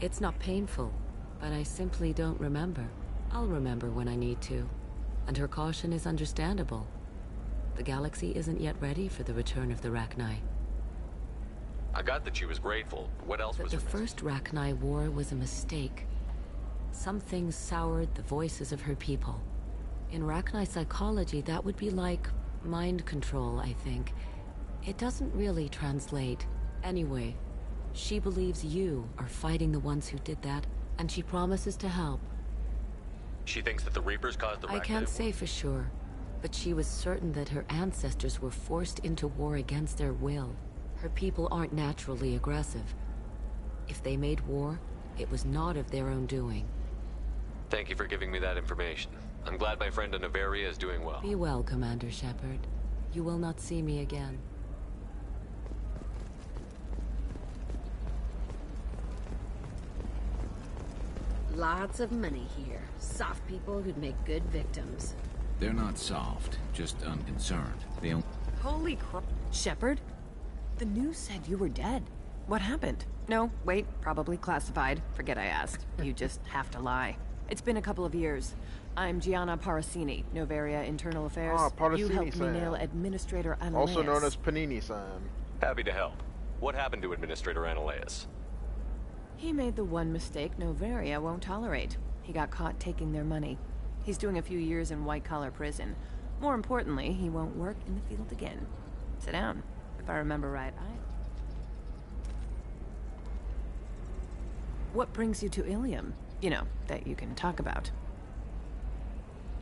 It's not painful, but I simply don't remember. I'll remember when I need to, and her caution is understandable. The galaxy isn't yet ready for the return of the Rachni. I got that she was grateful. What else was The her first Rachni war was a mistake. Something soured the voices of her people. In Rachni psychology, that would be like mind control, I think. It doesn't really translate. Anyway, she believes you are fighting the ones who did that, and she promises to help. She thinks that the Reapers caused the Rachni I can't war? say for sure, but she was certain that her ancestors were forced into war against their will. Her people aren't naturally aggressive. If they made war, it was not of their own doing. Thank you for giving me that information. I'm glad my friend in Noveria is doing well. Be well, Commander Shepard. You will not see me again. Lots of money here. Soft people who'd make good victims. They're not soft, just unconcerned. They don't... Holy crap. Shepard? The news said you were dead. What happened? No, wait, probably classified. Forget I asked. You just have to lie. It's been a couple of years. I'm Gianna Parasini, Noveria Internal Affairs. Ah, Parasini You helped me Sam. nail Administrator Ananias. Also known as Panini-san. Happy to help. What happened to Administrator Ananias? He made the one mistake Noveria won't tolerate. He got caught taking their money. He's doing a few years in white-collar prison. More importantly, he won't work in the field again. Sit down. If I remember right, What brings you to Ilium? You know, that you can talk about.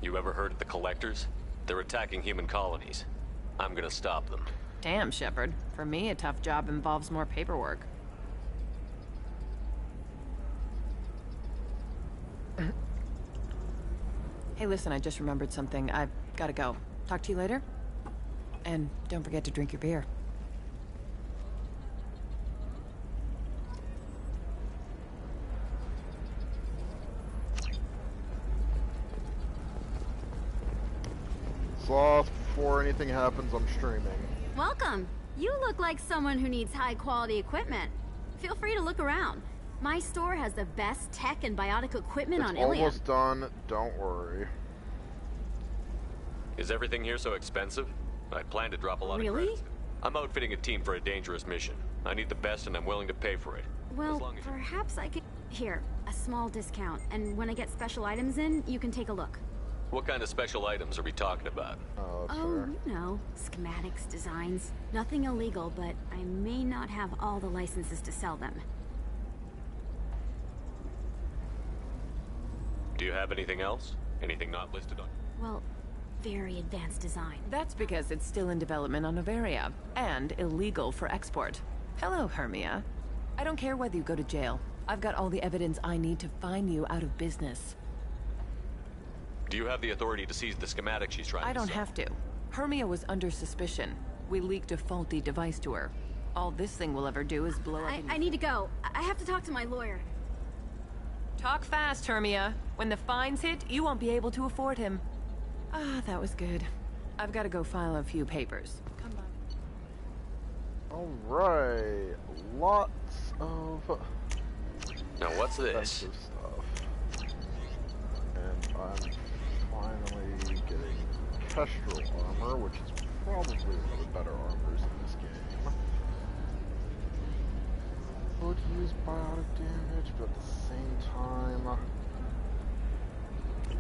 You ever heard of the Collectors? They're attacking human colonies. I'm gonna stop them. Damn, Shepard. For me, a tough job involves more paperwork. Hey, listen, I just remembered something. I've gotta go. Talk to you later? And don't forget to drink your beer. Sloth, before anything happens, I'm streaming. Welcome. You look like someone who needs high-quality equipment. Feel free to look around. My store has the best tech and biotic equipment on Ilium. It's almost done, don't worry. Is everything here so expensive? I plan to drop a lot of credits. I'm outfitting a team for a dangerous mission. I need the best and I'm willing to pay for it. Well, perhaps I could... Here, a small discount. And when I get special items in, you can take a look. What kind of special items are we talking about? Oh, you know, schematics, designs. Nothing illegal, but I may not have all the licenses to sell them. Do you have anything else? Anything not listed on? Well, very advanced design. That's because it's still in development on Noveria, and illegal for export. Hello, Hermia. I don't care whether you go to jail. I've got all the evidence I need to find you out of business. Do you have the authority to seize the schematic she's trying to I don't sell? have to. Hermia was under suspicion. We leaked a faulty device to her. All this thing will ever do is blow up. I need to go. I have to talk to my lawyer. Talk fast, Hermia. When the fines hit, you won't be able to afford him. Ah, that was good. I've got to go file a few papers. Come by. Alright. Lots of... Now what's this? expensive stuff. And I'm finally getting Kestrel armor, which is probably one of the better armors in this game. Would use biotic damage, but at the same time,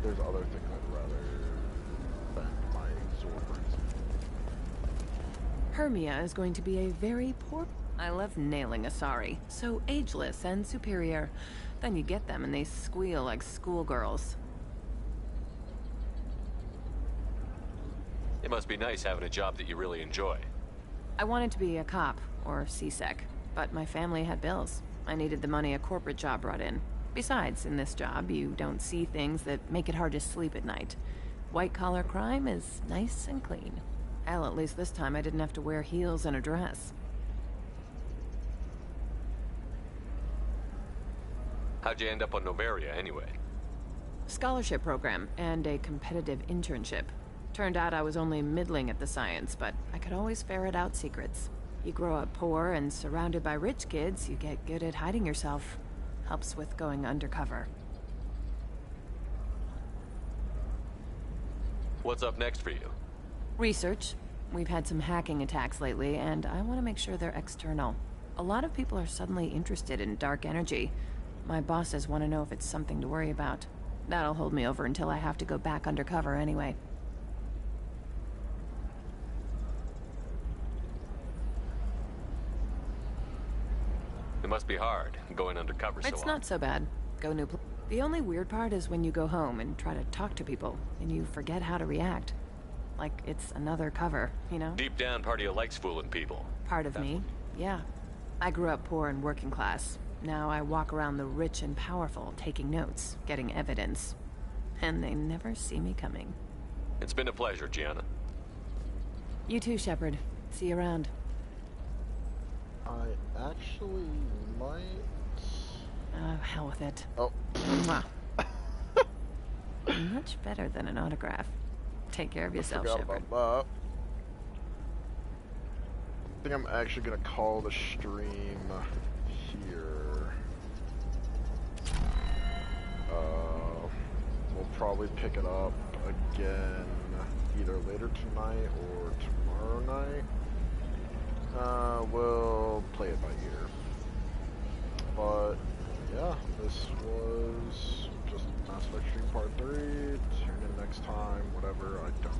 there's other things I'd rather spend my exorbitant. Hermia is going to be a very poor... I love nailing Asari. So ageless and superior. Then you get them and they squeal like schoolgirls. It must be nice having a job that you really enjoy. I wanted to be a cop, or CSEC, but my family had bills. I needed the money a corporate job brought in. Besides, in this job, you don't see things that make it hard to sleep at night. White-collar crime is nice and clean. Hell, at least this time I didn't have to wear heels and a dress. How'd you end up on Noveria, anyway? Scholarship program and a competitive internship. Turned out I was only middling at the science, but I could always ferret out secrets. You grow up poor and surrounded by rich kids, you get good at hiding yourself. Helps with going undercover. What's up next for you? Research. We've had some hacking attacks lately, and I want to make sure they're external. A lot of people are suddenly interested in dark energy. My bosses want to know if it's something to worry about. That'll hold me over until I have to go back undercover anyway. It must be hard, going undercover so It's not so bad. Go new The only weird part is when you go home and try to talk to people, and you forget how to react. Like it's another cover, you know? Deep down, part of you likes fooling people. Part of me, yeah. I grew up poor and working class. Now I walk around the rich and powerful, taking notes, getting evidence. And they never see me coming. It's been a pleasure, Gianna. You too, Shepard. See you around. I actually might... Oh, hell with it. Oh. Mwah. Much better than an autograph. Take care of yourself, Shepard. About that. I think I'm actually gonna call the stream here. We'll probably pick it up again either later tonight or tomorrow night. We'll play it by ear. But yeah, this was just Mass Effect Stream Part 3. Tune in next time, whatever, I don't